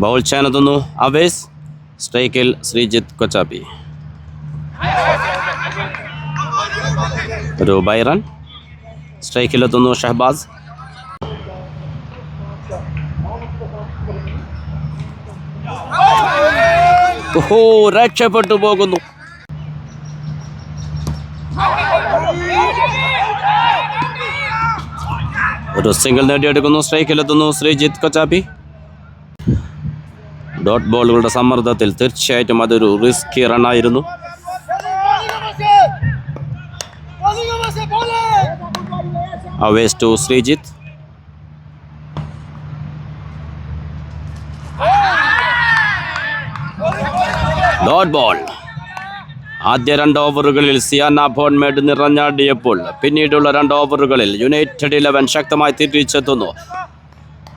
ബൗൾ ചെയ്യാനെത്തുന്നു അവേസ്. സ്ട്രൈക്കിൽ ശ്രീജിത്ത് കൊച്ചാപ്പി. ഒരു ബൈറൺ. സ്ട്രൈക്കിലെത്തുന്നു ഷഹബാസ്. രക്ഷപ്പെട്ടു പോകുന്നു. ഒരു സിംഗിൾ നേടിയെടുക്കുന്നു. സ്ട്രൈക്കിലെത്തുന്നു ശ്രീജിത്ത് കൊച്ചാപ്പി. ഡോട്ട് ബോളുകളുടെ സമ്മർദ്ദത്തിൽ തീർച്ചയായിട്ടും അതൊരു റിസ്കി റണ്ണായിരുന്നു. Awes to Sreejith. Dot ball. ആദ്യ 2 ഓവറുകളിൽ സിയാന ബോൺമേഡ് നിറഞ്ഞാടിയപ്പോൾ പിന്നീടുള്ള 2 ഓവറുകളിൽ യുണൈറ്റഡ് 11 ശക്തമായി തിരിച്ചെത്തുന്നു.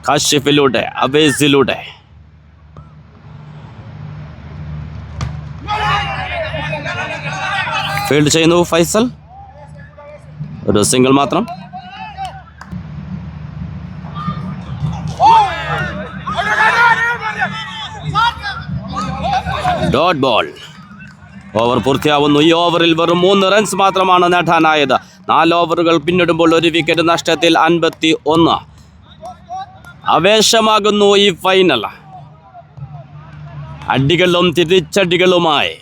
കാശിഫിലൂടെ, അവേസിലൂടെ. ഫീൽഡ് ചെയ്യുന്നു ഫൈസൽ. ഒരു സിംഗിൾ മാത്രം. Dot ball. ഓവർ പൂർത്തിയാവുന്നു. ഈ ഓവറിൽ വെറും 3 റൺസ് മാത്രമാണ് നേടാനായത്. 4 ഓവറുകൾ പിന്നിടുമ്പോൾ 1 വിക്കറ്റ് നഷ്ടത്തിൽ 51. ആവേശമാകുന്നു ഈ ഫൈനൽ. അടികളും തിരിച്ചടികളുമായി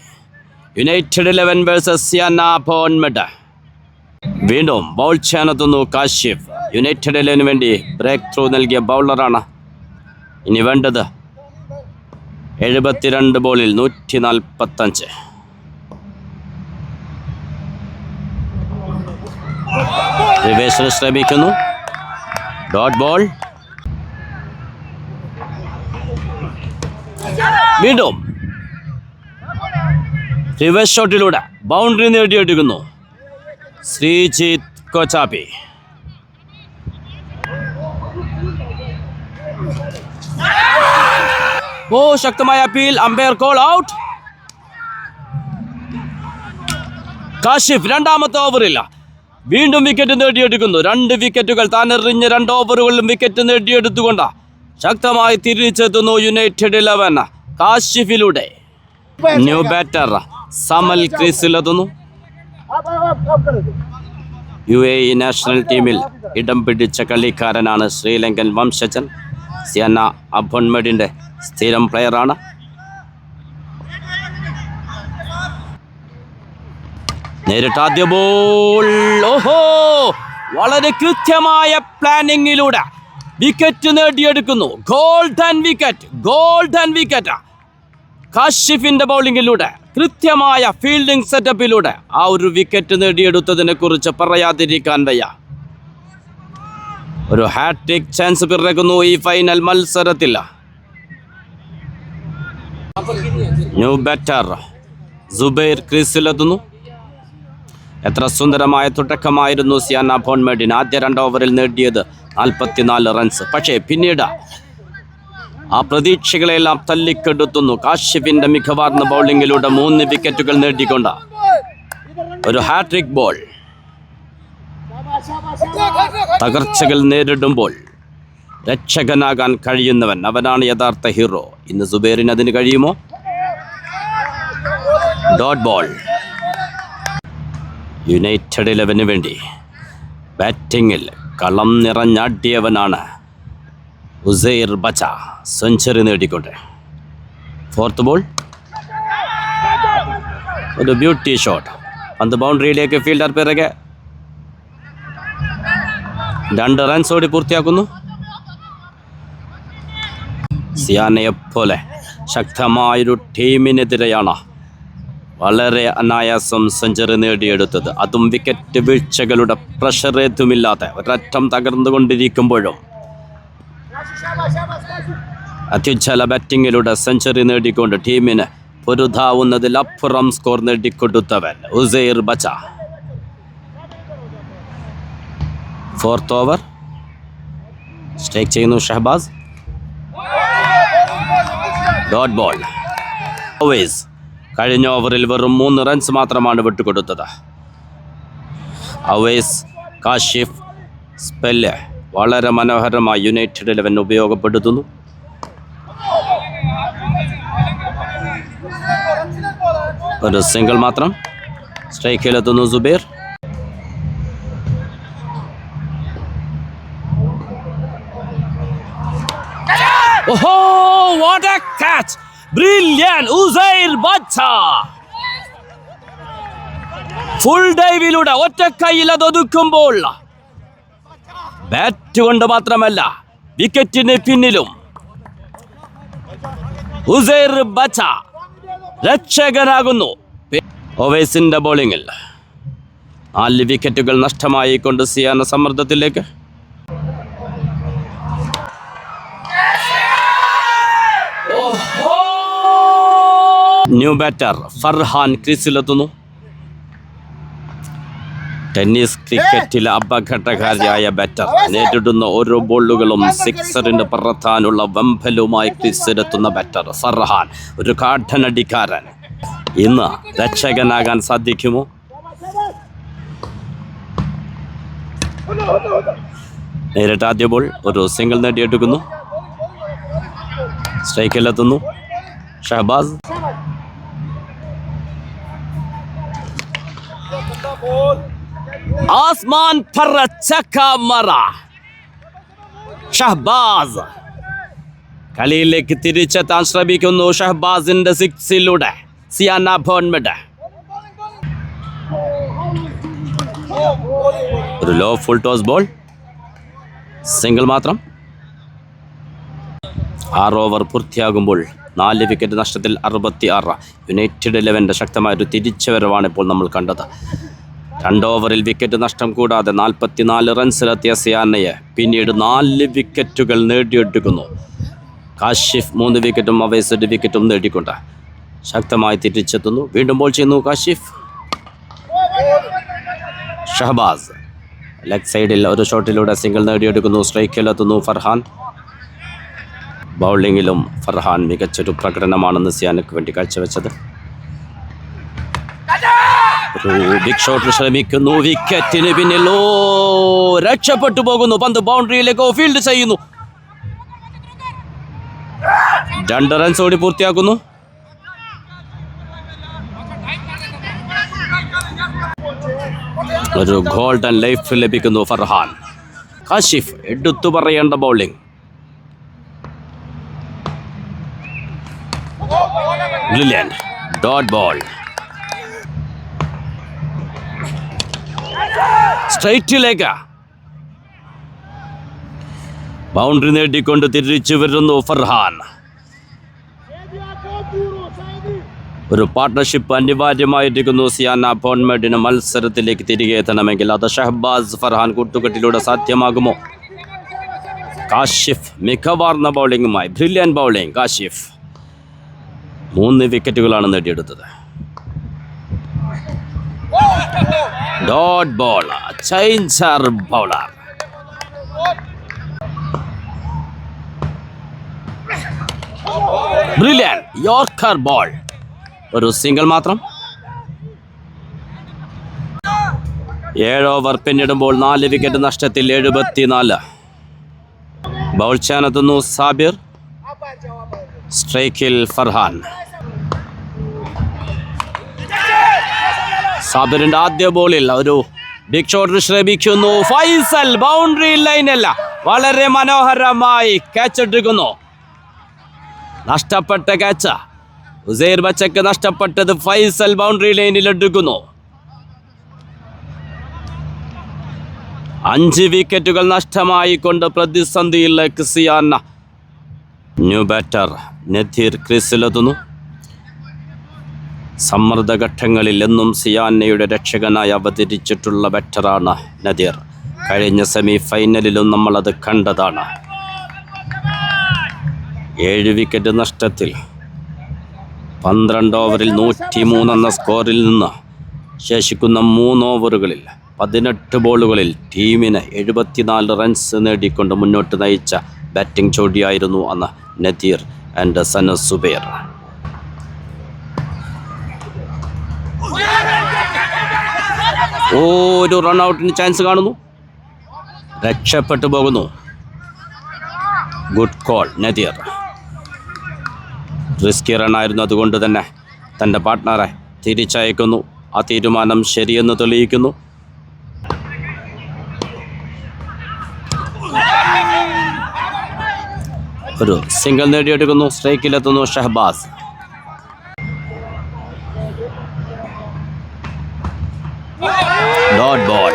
യുണൈറ്റഡ് 11 വേഴ്സസ് സിയാന ബോൺമേഡ്. വീണ്ടും ബൗൾ ചെയ്യാനെത്തുന്നു കാശിഫ്. യുണൈറ്റഡ് 11 വേണ്ടി ബ്രേക്ക് ത്രൂ നൽകിയ ബൗളറാണ്. ഇനി വേണ്ടത് 72 ബോളിൽ 145. റിവേഴ്സിന് ശ്രമിക്കുന്നു. Dot ball. വീണ്ടും റിവേഴ്സ് ഷോട്ടിലൂടെ ബൗണ്ടറി നേടിയെടുക്കുന്നു ശ്രീജിത്ത് കൊച്ചാപ്പി. ശക്തമായ appeal. Umpire call out. Kashif 2ാമത്തെ ഓവറില്ല വീണ്ടും വിക്കറ്റ് നേടിയെടുക്കുന്നു. 2 വിക്കറ്റുകൾ താൻ എറിഞ്ഞ 2 ഓവറുകളിലും വിക്കറ്റ് നേടിയെടുത്തുകൊണ്ട് ശക്തമായി തിരിച്ചെത്തുന്നു United 11 കാശിഫിലൂടെ. New batter Samal ക്രീസിലെത്തുന്നു. UAE national ടീമിൽ ഇടം പിടിച്ച കളിക്കാരനാണ്. ശ്രീലങ്കൻ വംശജൻ. സിയാന ബോൺമേഡിന്റെ സ്ഥിരം പ്ലെയറാണ്. നേരിട്ട് ആദ്യ ബോൾ. വളരെ കൃത്യമായ പ്ലാനിങ്ങിലൂടെ വിക്കറ്റ് നേടിയെടുക്കുന്നു. Golden wicket. കാശിഫിന്റെ ബൗളിങ്ങിലൂടെ, കൃത്യമായ ഫീൽഡിംഗ് സെറ്റപ്പിലൂടെ ആ ഒരു വിക്കറ്റ് നേടിയെടുത്തതിനെ കുറിച്ച് പറയാതിരിക്കാൻ വയ്യ. ഒരു ഹാട്രിക് ചാൻസ് പിറക്കുന്നു ഈ ഫൈനൽ മത്സരത്തിൽ. ന്യൂ ബാറ്റർ സുബൈർ ക്രീസിലെത്തുന്നു. എത്ര സുന്ദരമായ തുടക്കമായിരുന്നു സിയാന ബോൺമേഡിന്. ആദ്യ 2 ഓവറിൽ നേടിയത് 44 റൺസ്. പക്ഷേ പിന്നീട് ആ പ്രതീക്ഷകളെല്ലാം തല്ലിക്കെടുത്തുന്നു. കാശിഫിന്റെ മികവാർന്ന ബൗളിങ്ങിലൂടെ 3 വിക്കറ്റുകൾ നേടിക്കൊണ്ട് ഒരു ഹാട്രിക് ബോൾ. തകർച്ചകൾ നേരിടുമ്പോൾ രക്ഷകനാകാൻ കഴിയുന്നവൻ, അവനാണ് യഥാർത്ഥ ഹീറോ. ഇന്ന് സുബൈറിന് അതിന് കഴിയുമോ? Dot ball. യുണൈറ്റഡ് 11 വേണ്ടി ബാറ്റിങ്ങിൽ കളം നിറഞ്ഞാടിയവനാണ് ഉസൈർ ബച്ച. സെഞ്ചുറി നേടിക്കൊണ്ട് 4th ബോൾ. ഒരു ബ്യൂട്ടി ഷോട്ട്. പന്ത് ബൗണ്ടറിയിലേക്ക്. ഫീൽഡർ പിറകെ 2 റൺസ് ഓടി പൂർത്തിയാക്കുന്നു. സിയാനയെപ്പോലെ ശക്തമായൊരു ടീമിനെതിരെയാണ് വളരെ അനായാസം സെഞ്ചുറി നേടിയെടുത്തത്. അതും വിക്കറ്റ് വീഴ്ചകളുടെ പ്രഷർ ഏതുമില്ലാതെ ഒരറ്റം തകർന്നുകൊണ്ടിരിക്കുമ്പോഴും അത്യുജ്വല ബാറ്റിങ്ങിലൂടെ സെഞ്ചുറി നേടിക്കൊണ്ട് ടീമിന് പൊരുതാവുന്നതിലപ്പുറം സ്കോർ നേടിക്കൊടുത്തവൻ Uzair Bacha. 4th over. Strike ചെയ്യുന്നു ഷഹബാസ്. Dot ball. ഓവേസ് കഴിഞ്ഞ ഓവറിൽ വെറും 3 റൺസ് മാത്രമാണ് വിട്ടുകൊടുത്തത്. അവൈസ്, കാശിഫ് സ്പെല്ല് വളരെ മനോഹരമായി യുണൈറ്റഡ് 11 ഉപയോഗപ്പെടുത്തുന്നു. ഒരു സിംഗിൾ മാത്രം. സ്ട്രൈക്കിലെത്തുന്നു Zubair. What a catch! Brilliant! Uzair Bacha! Full ഡൈവിലൂടെ ഒറ്റക്കൈയിൽ അത് ഒതുക്കുമ്പോൾ ബാറ്റ് കൊണ്ട് മാത്രമല്ല വിക്കറ്റിന് പിന്നിലും ഉസൈർ ബച്ച രക്ഷകനാകുന്നു. ഓവേസിന്റെ ബോളിങ്ങിൽ 4 വിക്കറ്റുകൾ നഷ്ടമായി കൊണ്ട് സിയാന സമ്മർദ്ദത്തിലേക്ക്. ന്യൂ ബാറ്റർ ഫർഹാൻ ക്രീസിലെത്തുന്നു. ടെന്നീസ് ക്രിക്കറ്റിലെ അപകടകാരിയായ ബാറ്റർ നേരിടുന്ന ഓരോ ബോളുകളും സിക്സറിന് പറത്താനുള്ള വെമ്പലുമായി ക്രീസിലെത്തുന്ന ബാറ്റർ ഫർഹാൻ, ഒരു കാഠനടിക്കാരൻ. ഇന്ന് രക്ഷകനാകാൻ സാധിക്കുമോ? നേരിട്ട് ആദ്യ ബോൾ ഒരു സിംഗിൾ നേടിയെടുക്കുന്നു. സ്ട്രൈക്കിലെത്തുന്നു ഷഹബാസ്. ആസ്മാൻ പറ ചക്കമറ ഷഹബാസ് കളിയിലേക്ക് തിരിച്ചെത്താൻ ശ്രമിക്കുന്നു. ഷഹബാസിന്റെ സിക്സിലൂടെ സിയാന ബോൺമെഡ് ഒരു low full toss ball, single മാത്രം. 6 ഓവർ പൂർത്തിയാകുമ്പോൾ 4 വിക്കറ്റ് നഷ്ടത്തിൽ 66. യുണൈറ്റഡ് 11 ശക്തമായൊരു തിരിച്ചുവരവാണ് ഇപ്പോൾ നമ്മൾ കണ്ടത്. 2 ഓവറിൽ വിക്കറ്റ് നഷ്ടം കൂടാതെ 44 റൺസിലെത്തിയ സിയാനയെ പിന്നീട് 4 വിക്കറ്റുകൾ നേടിയെടുക്കുന്നു. കാശിഫ് 3 വിക്കറ്റും അവൈസ് 1 വിക്കറ്റും നേടിക്കൊണ്ട് ശക്തമായി തിരിച്ചെത്തുന്നു. വീണ്ടും ബോൾ ചെയ്യുന്നു കാശിഫ്. ഷഹബാസ് ലെഗ് സൈഡിൽ ഒരു ഷോട്ടിലൂടെ സിംഗിൾ നേടിയെടുക്കുന്നു. സ്ട്രൈക്കിലെത്തുന്നു ഫർഹാൻ. ബൗളിങ്ങിലും ഫർഹാൻ മികച്ചൊരു പ്രകടനമാണെന്ന് സിയാനയ്ക്ക് വേണ്ടി കാഴ്ചവെച്ചത്. ഒരു ബിഗ് ഷോട്ട് ശ്രമിക്കുന്നു. വിക്കറ്റിന് പിന്നിൽ രക്ഷപ്പെട്ടു പോകുന്നു. പന്ത് ബൗണ്ടറിയിലേക്ക് ഫീൽഡ് ചെയ്യുന്നു. 2 റൺസ് ഓടി പൂർത്തിയാക്കുന്നു. ഒരു ഗോൾഡൻ ലൈഫ് ലഭിക്കുന്നു ഫർഹാൻ. കാശിഫ് എടുത്തു പറയേണ്ട ബൗളിംഗ്. Brilliant dot ball. സ്ട്രൈറ്റിലേക്ക് ബൗണ്ടറി നേടിക്കൊണ്ട് തിരിച്ചു വരുന്നു ഫർഹാൻ. ഒരു പാർട്ട്ണർഷിപ്പ് അനിവാര്യമായിരിക്കുന്നു സിയാന ബോൺമെഡിന് മത്സരത്തിലേക്ക് തിരികെ എത്തണമെങ്കിൽ. അത് ഷഹബാസ് ഫർഹാൻ കൂട്ടുകെട്ടിലൂടെ സാധ്യമാകുമോ? കാശിഫ് മികവാർന്ന ബൗളിങ്ങുമായി ബ്രില്യൻ ബൗളിംഗ്. കാശിഫ് 3 വിക്കറ്റുകളാണ് നേടിയെടുത്തത്. Dot ball, changer bowler. Brilliant yorker ball, ഒരു സിംഗിൾ മാത്രം. 7 ഓവർ പിന്നിടുമ്പോൾ 4 വിക്കറ്റ് നഷ്ടത്തിൽ 74. ബൗൾ ചെയ്യാനെത്തുന്നു സാബിർ. സ്ട്രൈക്കിൽ ഫർഹാൻ. സാബിറിന്റെ ആദ്യ ബോളിൽ ഒരു ബിഗ് ഷോട്ട് ശ്രമിക്കുന്നു ഫൈസൽ. ബൗണ്ടറി ലൈനല്ല, വളരെ മനോഹരമായി ക്യാച്ച് എടുക്കുന്നു. നഷ്ടപ്പെട്ട ക്യാച്ച് ഉസൈർ ബച്ചക്ക് നഷ്ടപ്പെട്ടത് ഫൈസൽ ബൗണ്ടറി ലൈനിൽ എടുക്കുന്നു. 5 വിക്കറ്റുകൾ നഷ്ടമായി കൊണ്ട് പ്രതിസന്ധിയിലേക്ക് സിയാന. ന്യൂ ബാറ്റർ നദീർ ക്രീസിലെത്തുന്നു. സമ്മർദ്ദഘട്ടങ്ങളിൽ എന്നും സിയാനയുടെ രക്ഷകനായി അവതരിച്ചിട്ടുള്ള ബാറ്ററാണ് നദീർ. കഴിഞ്ഞ സെമി ഫൈനലിലും നമ്മളത് കണ്ടതാണ്. 7 വിക്കറ്റ് നഷ്ടത്തിൽ 12 ഓവറിൽ 103 എന്ന സ്കോറിൽ നിന്ന് ശേഷിക്കുന്ന 3 ഓവറുകളിൽ 18 ബോളുകളിൽ ടീമിന് 74 റൺസ് നേടിക്കൊണ്ട് മുന്നോട്ട് നയിച്ച ബാറ്റിംഗ് ജോഡിയായിരുന്നു അന്ന് നദീർ ആൻഡ് സന സുബൈർ. ഒരു റൺഔട്ടിന് ചാൻസ് കാണുന്നു. രക്ഷപ്പെട്ടു പോകുന്നു. Good call Nadir. റിസ്കി റണ്ണായിരുന്നു, അതുകൊണ്ട് തന്നെ തൻ്റെ പാർട്ട്ണറെ തിരിച്ചയക്കുന്നു. ആ തീരുമാനം ശരിയെന്ന് തെളിയിക്കുന്നു. ഒരു സിംഗിൾ നേടിയെടുക്കുന്നു. സ്ട്രൈക്കിലെത്തുന്നു ഷഹബാസ്. Dot ball.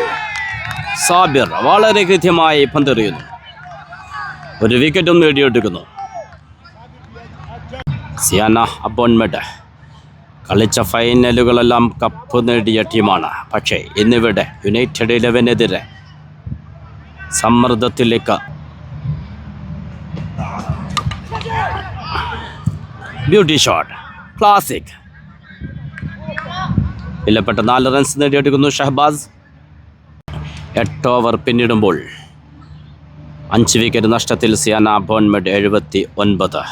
സാബിർ വളരെ കൃത്യമായി പന്തെറിയുന്നു. ഒരു വിക്കറ്റും നേടിയെടുക്കുന്നു. സിയാന അപ്പോൺമെന്റ് കളിച്ച ഫൈനലുകളെല്ലാം കപ്പ് നേടിയ ടീമാണ്. പക്ഷേ ഇന്നിവിടെ യുണൈറ്റഡ് 11-എതിരെ സമ്മർദ്ദത്തിലേക്ക്. Beauty shot, classic. വിലപ്പെട്ട 4 റൺസ് നേടിയെടുക്കുന്നു ഷഹബാസ്. 8 ഓവർ പിന്നിടുമ്പോൾ 5 വിക്കറ്റ് നഷ്ടത്തിൽ സിയാന ബോൺമെഡ് 79.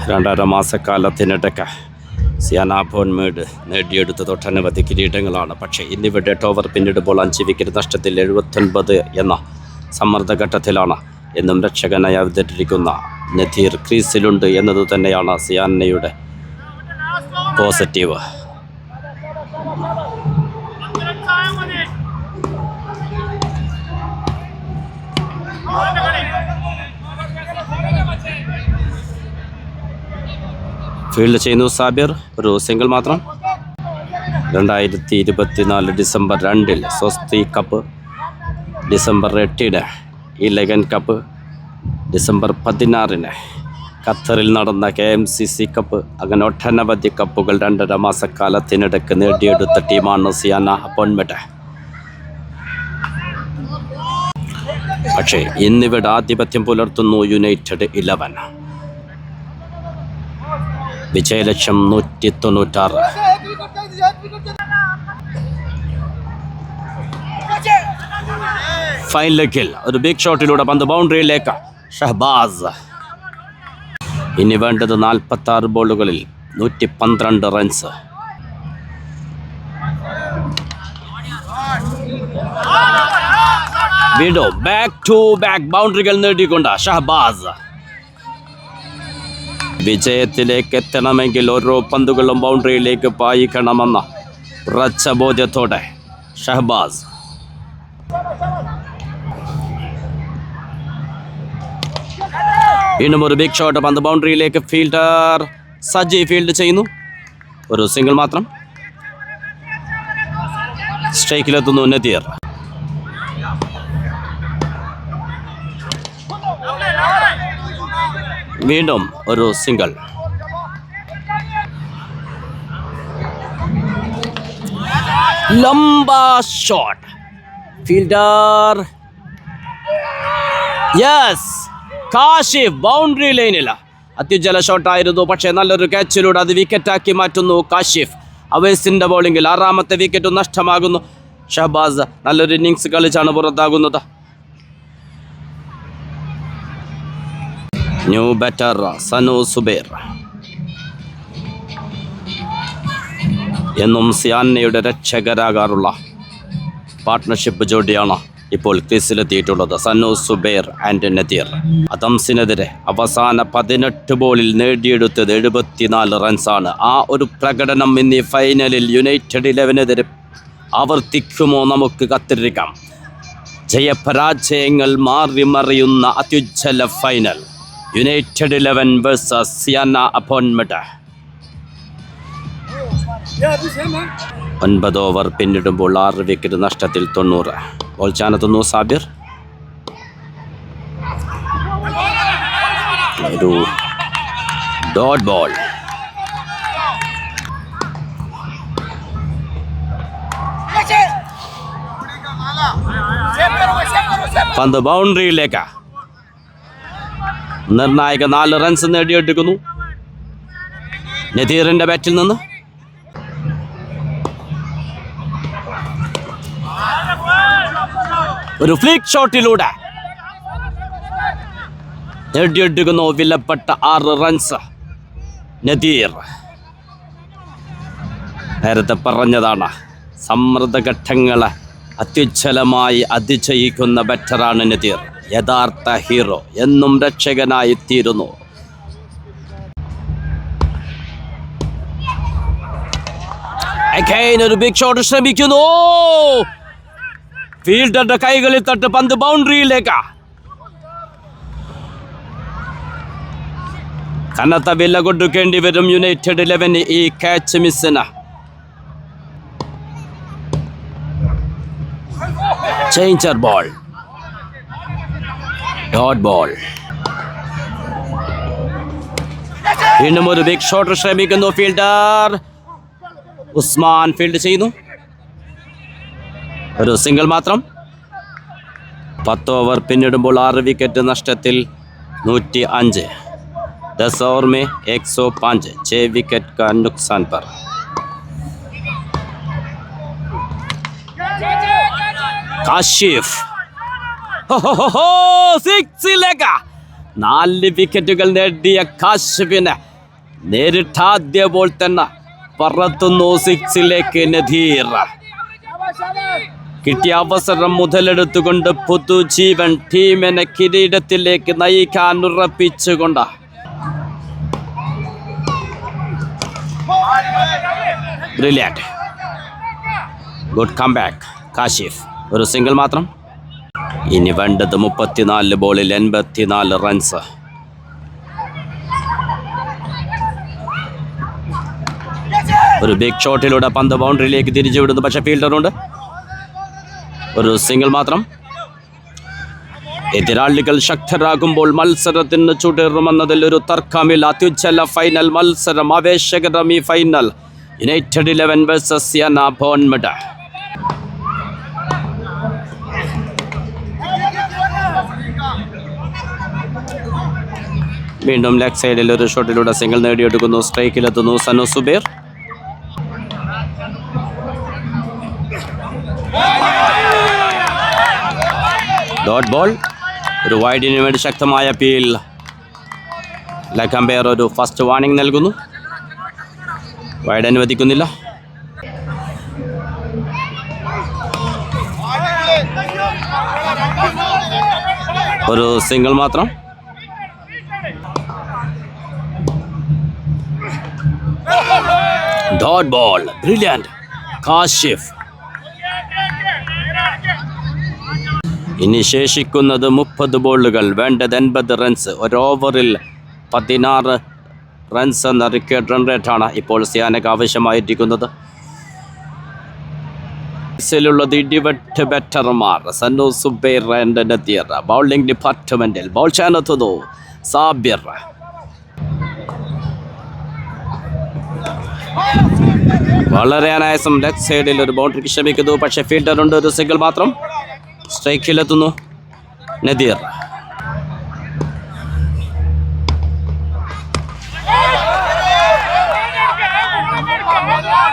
2.5 മാസക്കാലത്തിനിടയ്ക്ക് സിയാന ബോൺമെഡ് നേടിയെടുത്തത് ഒട്ടനവധി കിരീടങ്ങളാണ്. പക്ഷേ ഇന്നിവിടെ 8 ഓവർ പിന്നിടുമ്പോൾ 5 വിക്കറ്റ് നഷ്ടത്തിൽ 79 എന്ന സമ്മർദ്ദഘട്ടത്തിലാണ്. എന്നും രക്ഷകനായി അവതരിച്ചിരിക്കുന്ന നദീർ ക്രീസിലുണ്ട് എന്നത് തന്നെയാണ് സിയാനയുടെ പോസിറ്റീവ്. ഫീൽഡ് ചെയ്യുന്നു സാബിർ. ഒരു സിംഗിൾ മാത്രം. 2024 ഡിസംബർ 2 സ്വസ്തി കപ്പ്, ഡിസംബർ 8 ഈ ലഗൻ കപ്പ്, ഡിസംബർ 16 ഖത്തറിൽ നടന്ന KMCC കപ്പ്, അങ്ങനെ ഒട്ടനവധി കപ്പുകൾ 2.5 മാസക്കാലത്തിനിടയ്ക്ക് നേടിയെടുത്ത ടീമാണ് സിയാന ബോൺമെഡ്. പക്ഷേ ഇന്നിവിടെ ആധിപത്യം പുലർത്തുന്നു യുണൈറ്റഡ് 11. വിജയലക്ഷ്യം 196. ഫൈൻ ലെഗിൽ ഒരു ബിഗ് ഷോട്ടിലൂടെ പന്ത് ബൗണ്ടറിയിലേക്ക്. ഷഹബാസ്. ഇനി വേണ്ടത് 46 ബോളുകളിൽ 112 റൺസ്. വീണ്ടും ബാക്ക് ടു ബാക്ക് ബൗണ്ടറികൾ നേടിക്കൊണ്ട് ഷഹബാസ്. വിജയത്തിലേക്ക് എത്തണമെങ്കിൽ ഓരോ പന്തുകളും ബൗണ്ടറിയിലേക്ക് പായിക്കണമെന്ന ഉറച്ച ബോധ്യത്തോടെ ഷഹബാസ്. വീണ്ടും ഒരു ബിഗ് ഷോട്ട്, പന്ത് ബൗണ്ടറിയിലേക്ക്. ഫീൽഡർ സജി ഫീൽഡ് ചെയ്യുന്നു. ഒരു സിംഗിൾ മാത്രം. സ്ട്രൈക്കിലെത്തുന്നു നദീർ. വീണ്ടും ഒരു സിംഗിൾ. ലംബ shot. Fielder yes, Kashif boundary ലൈനില്ല. അത്യുജ്വല ഷോട്ടായിരുന്നു. പക്ഷേ നല്ലൊരു ക്യാച്ചിലൂടെ അത് വിക്കറ്റാക്കി മാറ്റുന്നു കാശിഫ്. അവേസിന്റെ ബൗളിംഗിൽ 6ാമത്തെ വിക്കറ്റ് നഷ്ടമാകുന്നു. ഷഹബാസ് നല്ലൊരു ഇന്നിങ്സ് കളിച്ചാണ് പുറത്താകുന്നത്. New batter Sanu Zubair. എന്നും സിയാനയുടെ രക്ഷകരാകാറുള്ള പാർട്ട്ണർഷിപ്പ് ജോഡിയാണ് ഇപ്പോൾ ക്രീസിലെത്തിയിട്ടുള്ളത്. സനു സുബൈർ ആൻഡ് നദീർ. അദംസിനെതിരെ അവസാന 18 ബോളിൽ നേടിയെടുത്തത് 74 റൺസാണ്. ആ ഒരു പ്രകടനം ഇന്ന് ഫൈനലിൽ യുണൈറ്റഡ് 11-നെതിരെ ആവർത്തിക്കുമോ? നമുക്ക് കാത്തിരിക്കാം. ജയപരാജയങ്ങൾ മാറി മറിയുന്ന അത്യുജ്വല ഫൈനൽ. യുണൈറ്റഡ് 11 വേഴ്സസ് സിയാന ബോൺമെഡ്. 9 ഓവർ പിന്നിടുമ്പോൾ 6 വിക്കറ്റ് നഷ്ടത്തിൽ 90. ബോൾ ചാനെത്തുന്നു സാബിർ. ഒരു ഡോട്ട് ബോൾ. പന്ത് ബൗണ്ടറിയിലേക്ക്. നിർണായക 4 റൺസ് നേടിയെടുക്കുന്നു നദീറിന്റെ ബാറ്റിൽ നിന്ന്. ഒരു ഫ്ലിക്ക് ഷോട്ടിലൂടെ നേടിയെടുക്കുന്നു വിലപ്പെട്ട 6 റൺസ് നദീർ. നേരത്തെ പറഞ്ഞതാണ്, സമ്മർദ്ദഘട്ടങ്ങളെ അത്യുജ്വലമായി അതിജയിക്കുന്ന ബാറ്ററാണ് നദീർ. യഥാർത്ഥ ഹീറോ. എന്നും രക്ഷകനായി തീരുന്നു. ഒരു ബിഗ് ഷോട്ട് ശ്രമിക്കുന്നു. ഫീൽഡറുടെ കൈകളിൽ തട്ട് പന്ത് ബൗണ്ടറിയിലേക്ക്. കനത്ത വില കൊടുക്കേണ്ടി വരും യുണൈറ്റഡ് 11 ഈ ക്യാച്ച് മിസ്സിന്. Changer ball. Dot ball. വീണ്ടും ഒരു ബിഗ് ഷോട്ട് ശ്രമിക്കുന്നു ഫീൽഡർ ഉസ്മാൻ. ഫീൽഡ് ചെയ്യുന്നു. ഒരു സിംഗിൾ മാത്രം. 10 ഓവർ പിന്നിടുമ്പോൾ 6 വിക്കറ്റ് നഷ്ടത്തിൽ 105. 10 ओवर में 105, 6 विकेट का नुकसान पर. കാശിഫ് സിക്സിലേക്ക് 4 വിക്കറ്റുകൾ നേടിയ കാശിഫിന് നേരിട്ട് ആദ്യ ബോൾ തന്നെ പറത്തുന്നു സിക്സിലേക്ക് നദീർ. കിട്ടിയ അവസരം മുതലെടുത്തുകൊണ്ട് പുതുജീവൻ ടീമിനെ കിരീടത്തിലേക്ക് നയിക്കാൻ ഉറപ്പിച്ചുകൊണ്ട് ബ്രില്യന്റ് ഗുഡ് കംബാക്ക് കാശിഫ്. ഒരു സിംഗിൾ മാത്രം. ഇനി വേണ്ടത് 34 ബോളിൽ 84 റൺസ്. ഒരു ബിഗ് ഷോട്ടിലൂടെ പന്ത് ബൗണ്ടറിയിലേക്ക് തിരിച്ചു വിടുന്നു. പക്ഷേ ഫീൽഡറുണ്ട്. ഒരു സിംഗിൾ മാത്രം. എതിരാളികൾ ശക്തരാകുമ്പോൾ മത്സരത്തിന് ചുടേറുമെന്നതിൽ ഒരു തർക്കമില്ല. അത്യുജ്വല ഫൈനൽ മത്സരം, ആവേശകരം ഈ ഫൈനൽ. യുണൈറ്റഡ് 11 വേഴ്സസ് യാന ബോൺമഡ്. വീണ്ടും ലെഗ് സൈഡിൽ ഒരു ഷോട്ടിലൂടെ സിംഗിൾ നേടിയെടുക്കുന്നു. സ്ട്രൈക്കിലെത്തുന്നു സനു സുബൈർ. Dot ball. ഒരു വൈഡിന് വേണ്ടി ശക്തമായ അപ്പീൽ. ലെഗ് അമ്പയർ ഒരു ഫസ്റ്റ് വാർണിംഗ് നൽകുന്നു. വൈഡ് അനുവദിക്കുന്നില്ല. ഒരു സിംഗിൾ മാത്രം. Dot ball. ബ്രില്യന്റ് കാശിഫ്. ഇനി ശേഷിക്കുന്നത് 30 ബോളുകൾ. വേണ്ടത് 80 റൺസ്. ഒരു ഓവറിൽ 16 റൺസ് എന്ന റിക്കോർഡ് റൺ റേറ്റാണ് ഇപ്പോൾ സിയാനക്ക് ആവശ്യമായിരിക്കുന്നത്. ുള്ളത് ഇടിവെട്ട് ബാറ്റർമാർ സനു സുബൈർ ആൻഡ് നദീർ. ബൗളിംഗ് ഡിപ്പാർട്ട്മെന്റിൽ ബോൾ ചെയ്യാനെത്തുന്നു സാബിർ. വളരെ അനായാസം ലെഗ് സൈഡിൽ ഒരു ബൗണ്ടറിക്ക് ശ്രമിക്കുന്നു. പക്ഷേ ഫീൽഡറുണ്ട്. ഒരു സിംഗിൾ മാത്രം. സ്ട്രൈക്കിലെത്തുന്നു നദീർ.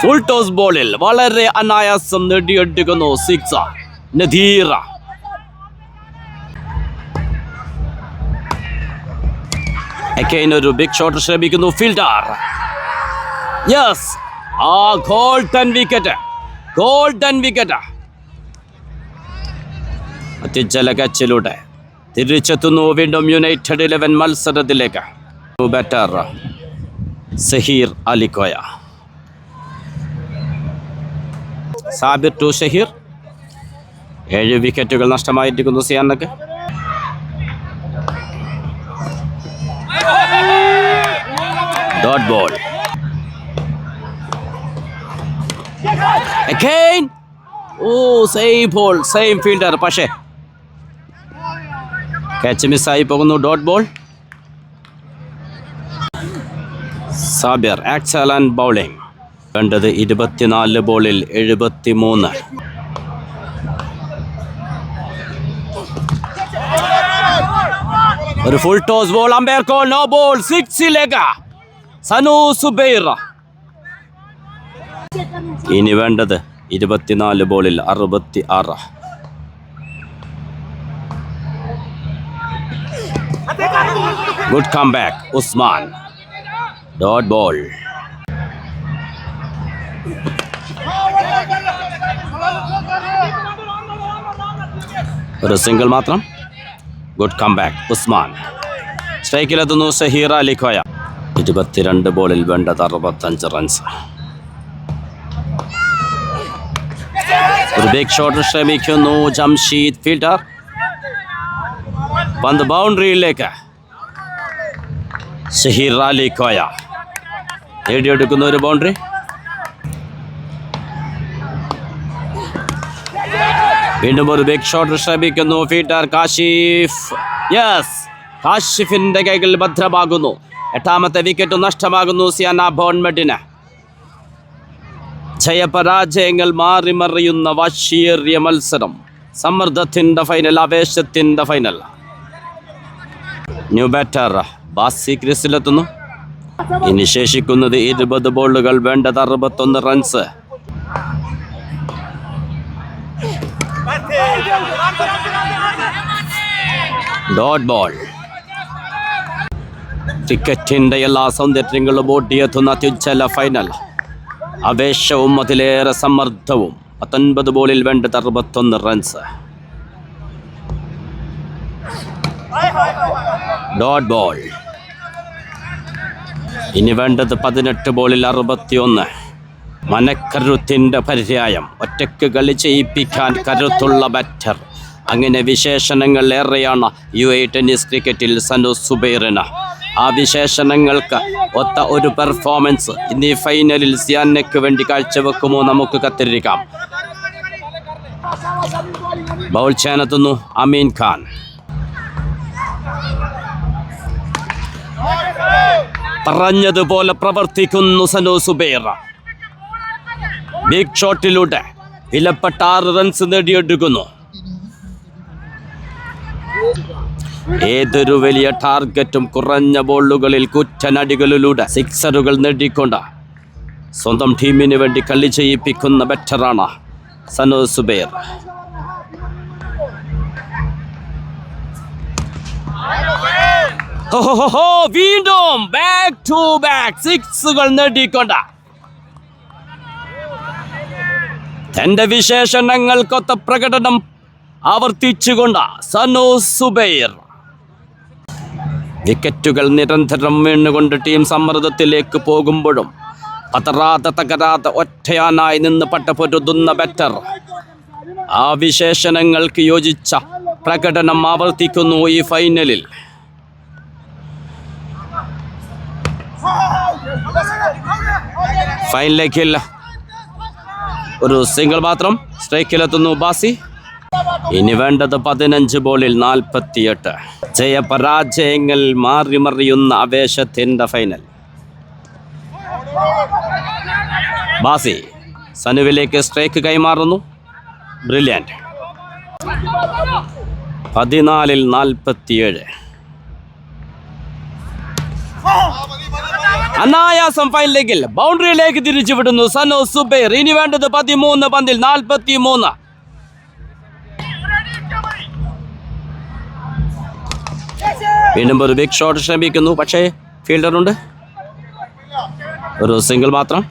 ഫുൾ ടോസ് ബോളിൽ വളരെ അനായാസം നേടിയെടുക്കുന്നു സിക്സ് നദീർ. ഒരു ബിഗ് ഷോട്ട് ശ്രമിക്കുന്നു ഫീൽഡർ. യെസ്, ആ ഗോൾഡൻ വിക്കറ്റ്. അത്യുജ്വല കച്ചിലൂടെ തിരിച്ചെത്തുന്നു വീണ്ടും യുണൈറ്റഡ് 11 മത്സരത്തിലേക്ക്. ബാറ്റർ സഹീർ അലിക്കോയ. സാബിർ ടു ഷഹീർ. 7 വിക്കറ്റുകൾ നഷ്ടമായിരിക്കുന്നു സിയാനക്ക്. Dot ball. Again. Same ball, same fielder. പക്ഷേ ക്യാച്ച് മിസ്സായി പോകുന്നു. Dot ball. Sabir excellent bowling. വേണ്ടത് 24 ബോളിൽ 73. ഒരു full toss ball. Umpire call no ball. സിക്സിലേക്ക് സനു സുബൈർ. ഇനി വേണ്ടത് 24 ബോളിൽ 66. Good comeback Usman. Dot ball. ഒരു സിംഗിൾ മാത്രം. Good comeback Usman. സ്ട്രൈക്കിലെത്തുന്നു സഹീർ അലിഖോയ. 22 ബോളിൽ വേണ്ടത് 65 റൺസ്. ഒരു ബിഗ് ഷോട്ട് ശ്രമിക്കുന്നു ജംഷീദ്. ഫീൽഡർ. പന്ത് ബൗണ്ടറിയിലേക്ക്. സഹീർ അലിഖോയ നേടിയെടുക്കുന്ന ഒരു ബൗണ്ടറി. വീണ്ടും ഒരു ബിഗ് ഷോട്ട് ശ്രമിക്കുന്നു ഫീൽഡർ കാശിഫ്. യെസ്, കാശിഫിന്റെ കൈകൾ ഭദ്രമാകുന്നു. 8ാമത്തെ വിക്കറ്റ് നഷ്ടമാകുന്നു സിയാന ബോൺമഡിന്. ജയപരാജയങ്ങൾ മാറി മറിയുന്ന വാശിയേറിയ മത്സരം. സമ്മർദ്ദത്തിന്റെ ഫൈനൽ, ആവേശത്തിന്റെ ഫൈനൽ. ന്യൂ ബാറ്റർ ബാസി ക്രീസിലെത്തുന്നു. ഇനി ശേഷിക്കുന്നത് 20 ബോളുകൾ. വേണ്ടത് 61 റൺസ്. Dot ball. ക്രിക്കറ്റിൻ്റെ എല്ലാ സൗന്ദര്യങ്ങളും ഓടിയെത്തുന്ന അത്യുജ്വല ഫൈനൽ. ആവേശവും അതിലേറെ സമ്മർദ്ദവും. 19 ബോളിൽ വേണ്ടത് 61 റൺസ്. Dot ball. ഇനി വേണ്ടത് 18 ബോളിൽ 61. മനക്കരുത്തിൻ്റെ പര്യായം. ഒറ്റയ്ക്ക് കളി ചെയ്യിപ്പിക്കാൻ കരുത്തുള്ള ബാറ്റർ. അങ്ങനെ വിശേഷണങ്ങൾ ഏറെയാണ് UAE ടെന്നീസ് ക്രിക്കറ്റിൽ സനു സുബൈറിന്. ആ വിശേഷണങ്ങൾക്ക് ഒത്ത ഒരു പെർഫോമൻസ് ഇന്ന് ഈ ഫൈനലിൽ സിയാനയ്ക്ക് വേണ്ടി കാഴ്ചവെക്കുമോ? നമുക്ക് കാത്തിരിക്കാം. ബൗൾ ചെയ്യാനെത്തുന്നു അമീൻ ഖാൻ. പറഞ്ഞതുപോലെ പ്രവർത്തിക്കുന്നു സനു സുബൈർ. ബിഗ് ഷോട്ടിലൂടെ വിലപ്പെട്ട 6 റൺസ് നേടിയെടുക്കുന്നു. ഏതൊരു വലിയ ടാർഗറ്റും കുറഞ്ഞ ബോളുകളിൽ കുറ്റനടികളിലൂടെ സിക്സറുകൾ നേടിക്കൊണ്ട് സ്വന്തം ടീമിന് വേണ്ടി കളി ചെയ്യിപ്പിക്കുന്ന ബാറ്ററാണ് സനു സുബൈർ. വീണ്ടും ബാക്ക് ടു ബാക്ക് സിക്സുകൾ നേടിക്കൊണ്ട് തന്റെ വിശേഷണങ്ങൾക്കൊത്ത പ്രകടനം ആവർത്തിച്ചുകൊണ്ട് സനു സുബൈർ. വിക്കറ്റുകൾ നിരന്തരം വീണുകൊണ്ട് ടീം സമ്മർദ്ദത്തിലേക്ക് പോകുമ്പോഴും പതറാതെ തകരാതെ ഒറ്റയാനായി നിന്ന് പട്ടപൊരുതുന്ന ബാറ്റർ. ആ വിശേഷണങ്ങൾക്ക് യോജിച്ച പ്രകടനം ആവർത്തിക്കുന്നു ഈ ഫൈനലിൽ. ഫൈനലിലേക്ക് ഒരു സിംഗിൾ മാത്രം. സ്ട്രൈക്കിലെത്തുന്നു ബാസി. ഇനി വേണ്ടത് 15 ബോളിൽ 48. ജയപരാജയങ്ങൾ മാറി മറിയുന്ന ആവേശത്തിൻ്റെ ഫൈനൽ. ബാസി സനുവിലേക്ക് സ്ട്രൈക്ക് കൈമാറുന്നു. ബ്രില്യൻറ്റ്. 14 47. അനായാസം ഫൈനലിൽ ബൗണ്ടറിയിലേക്ക് തിരിച്ചു വിടുന്നു സനു സുബൈർ. ഇനി വേണ്ടത് 13 പന്തിൽ 43. വീണ്ടും ഒരു ബിഗ് ഷോട്ട് ശ്രമിക്കുന്നു. പക്ഷേ ഫീൽഡറുണ്ട്. ഒരു സിംഗിൾ മാത്രം.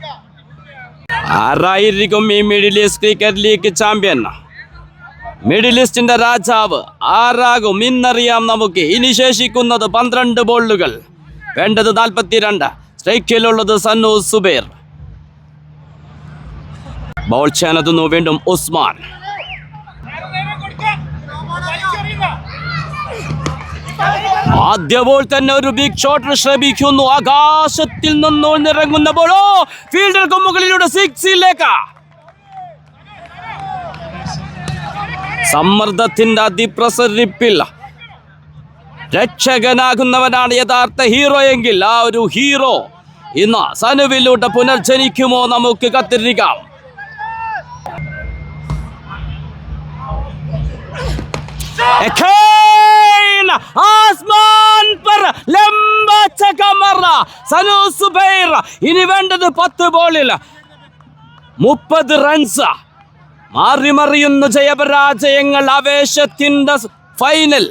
ആരായിരിക്കും ഈ middle east cricket league champion? Middle ഈസ്റ്റിന്റെ രാജാവ് ആരാകും ഇന്നറിയാം നമുക്ക്. ഇനി ശേഷിക്കുന്നത് 12 ബോളുകൾ. വേണ്ടത് 42. സ്ട്രൈക്കിലുള്ളത് സനു സുബൈർ. ബോൾ ചെയ്യാനെത്തുന്നു വീണ്ടും ഉസ്മാൻ. ആദ്യ ബോൾ തന്നെ ഒരു ബിഗ് ഷോട്ട് ശ്രമിക്കുന്നു. ആകാശത്തിൽ നിന്നിറങ്ങുന്ന ബോളോ ഫീൽഡർക്ക് മുകളിലൂടെ 6ലേക്ക്. സമ്മർദ്ദത്തിന്റെ അതിപ്രസരിപ്പിൽ രക്ഷകനാകുന്നവനാണ് യഥാർത്ഥ ഹീറോ എങ്കിൽ ആ ഒരു ഹീറോ ഇന്ന് സനുവിലൂടെ പുനർജനിക്കുമോ? നമുക്ക് കാത്തിരിക്കാം. ആസ്മാൻ पर लंबा छक्का मारा സനു സുബൈർ. ഇനി വേണ്ടത് 10 ബോളിൽ 30 റൺസ്. മാറിമറിയുന്ന ജയപരാജയങ്ങൾ. ആവേശത്തിന്റെ ഫൈനൽ.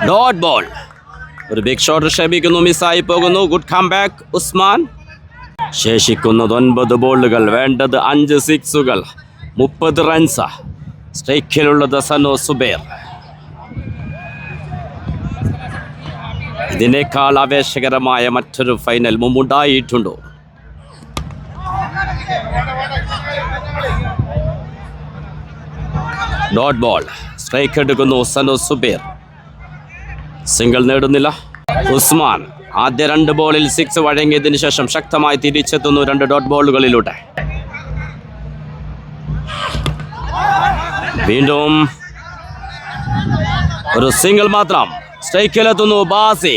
Dot ball. ഒരു ബിഗ് ഷോട്ട് ശ്രമിക്കുന്നു. മിസ്സായി പോകുന്നു. Good comeback Usman. ശേഷിക്കുന്നത് 9 ബോളുകൾ. വേണ്ടത് 5 സിക്സുകൾ. 30 റൺസ്. സ്ട്രൈക്കിലുള്ളത് സനു സുബൈർ. ഇതിനേക്കാൾ ആവേശകരമായ മറ്റൊരു ഫൈനൽ മുമ്പുണ്ടായിട്ടുണ്ടോ? Dot ball. സ്ട്രൈക്ക് എടുക്കുന്നു സനു സുബൈർ. സിംഗിൾ നേടുന്നില്ല. ഉസ്മാൻ ആദ്യ 2 ബോളിൽ 6 വഴങ്ങിയതിനു ശേഷം ശക്തമായി തിരിച്ചെത്തുന്നു 2 ഡോട്ട് ബോളുകളിലൂടെ. വീണ്ടും ഒരു സിംഗിൾ മാത്രം. സ്ട്രൈക്കിലെത്തുന്നു Basi.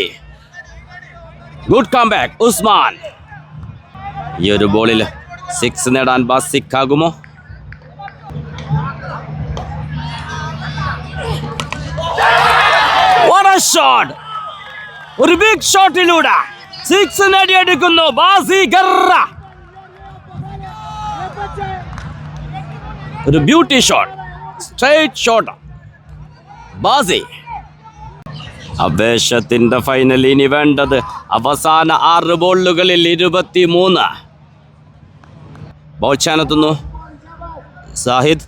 Good comeback Usman. ഈ ഒരു ബോളിൽ 6 നേടാൻ ബാസിക്കാകുമോ? ഷോട്ട്. ഒരു ബിഗ് ഷോട്ടിലൂടെ 6 നേടിയെടുക്കുന്നു ബാസി ഗർറ. ഒരു ബ്യൂട്ടി ഷോട്ട്, സ്ട്രൈറ്റ് ഷോട്ട്. ബാസി. ആവേശത്തിന്റെ ഫൈനൽ. ഇനി വേണ്ടത് അവസാന 6 ബോളുകളിൽ 23. ബോൾ ചാനെത്തുന്നു സാഹിദ്.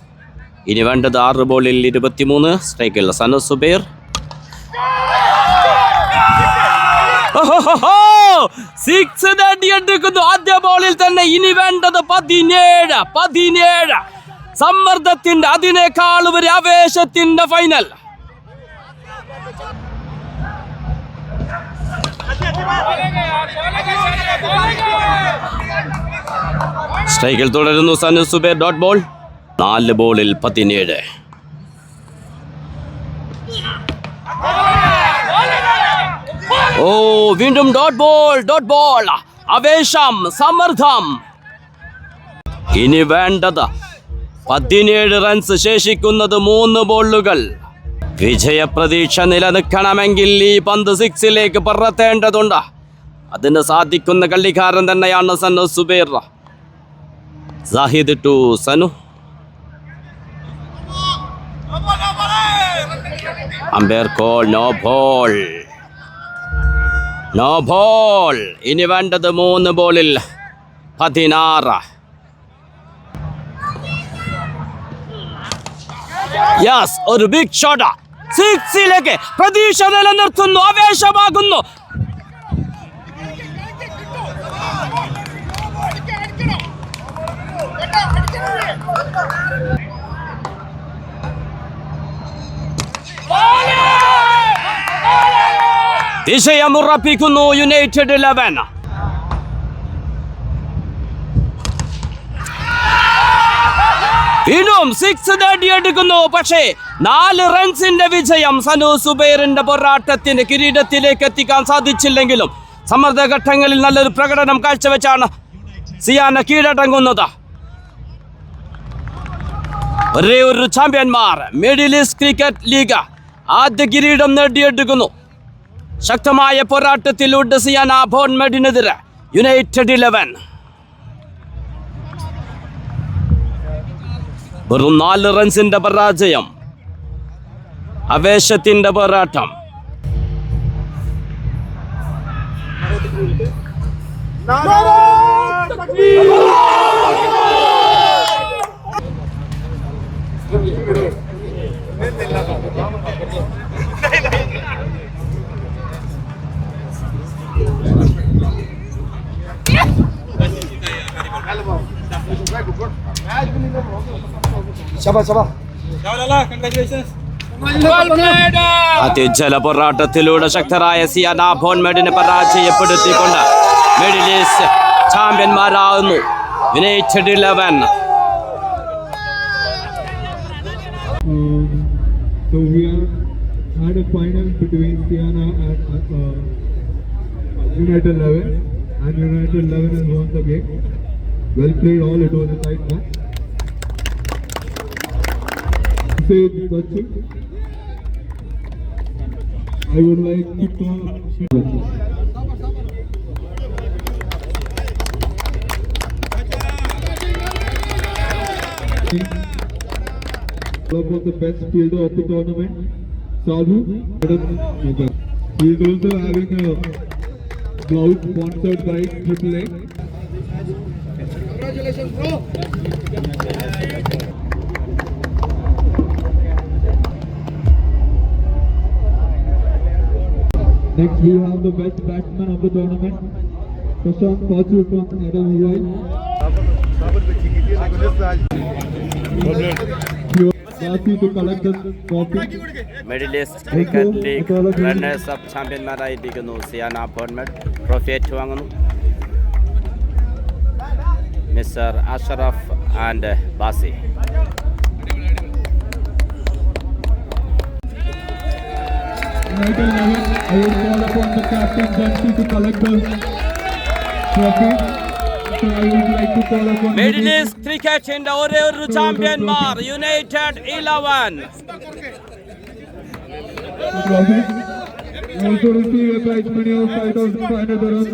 ഇനി വേണ്ടത് 6 ബോളിൽ 23. സ്ട്രൈക്കിൽ സനു സുബൈർ. 6 നേടിയെടുക്കുന്നു ആദ്യ ബോളിൽ തന്നെ. ഇനി വേണ്ടത് 17. സമ്മർദ്ദത്തിന്റെ അതിനേക്കാൾ ഒരു ആവേശത്തിന്റെ ഫൈനൽ. സ്ട്രൈക്കിൽ തുടരുന്നു സനു സുബൈർ. Dot ball. 4 ബോളിൽ 17. ഓ, വീണ്ടും ഡോട്ട് ബോൾ. ആവേശം, സമ്മർദ്ദം. ഇനി വേണ്ടത് 17 റൺസ്. ശേഷിക്കുന്നത് 3 ബോളുകൾ. വിജയപ്രതീക്ഷ നിലനിൽക്കണമെങ്കിൽ ഈ പന്ത് 6ലേക്ക് പറത്തേണ്ടതുണ്ട്. അതിന് സാധിക്കുന്ന കളിക്കാരൻ തന്നെയാണ് Sanu Subair. Sahid to Sanu. Umpire call. No ball. ഇനി വേണ്ടത് 3 ബോളിൽ 16. യെസ്, ഒരു ബിഗ് ഷോട്ട്. 6ലേക്ക് പ്രതീക്ഷ നിലനിർത്തുന്നു. ആവേശമാകുന്നു. ദിശയമുറപ്പിക്കുന്നു യുണൈറ്റഡ് 11. വീണ്ടും 6 നേടിയെടുക്കുന്നു. പക്ഷേ 4 റൺസിന്റെ വിജയം സനു സുബൈറിന്റെ പോരാട്ടത്തിന് കിരീടത്തിലേക്ക് എത്തിക്കാൻ സാധിച്ചില്ലെങ്കിലും സമ്മർദ്ദഘട്ടങ്ങളിൽ നല്ലൊരു പ്രകടനം കാഴ്ചവെച്ചാണ് സിയാന കീഴടങ്ങുന്നത്. ഒരേ ഒരു ചാമ്പ്യന്മാർ. മിഡിൽ ഈസ്റ്റ് ക്രിക്കറ്റ് ലീഗ് ആദ്യ കിരീടം നേടിയെടുക്കുന്നു. ശക്തമായ പോരാട്ടത്തിലൂടെ സിയാന ബോൺമെഡിനെതിരെ യുണൈറ്റഡ് 11. വെറും 4 റൺസിന്റെ പരാജയം. ആവേശത്തിന്റെ പോരാട്ടം. അത്യുജ്വല പോരാട്ടത്തിലൂടെ ശക്തരായ സിയാന ബോൺമെഡിനെ പരാജയപ്പെടുത്തിക്കൊണ്ട് മിഡിൽ ഈസ്റ്റ് ചാമ്പ്യന്മാരാകുന്നു united 11. So we are at a final between Siana and United 11, and United 11 has won the game. Well played all. It was a tight match. I would like to talk about the best fielder of the tournament, Sadhu. He is also having a cloud sponsored by AAA. Congratulations, bro. Next we have the best batsman of the tournament, Prashant Pachu from Adam Mumbai. To collect the trophy. Middle east cricket league runners up ചാമ്പ്യന്മാരായിരിക്കുന്നു സിയാന ബോൺമെഡ്. ട്രോഫി ഏറ്റുവാങ്ങുന്നു mister Ashraf and Basi. United 11, I will call upon the captain Jansi to collect the trophy. So I would like to call upon middle east ക്രിക്കറ്റിന്റെ ഒരേ ഒരു ചാമ്പ്യന്മാർ United 11. trophy. You also receive a prize money of 5,500 dirhams.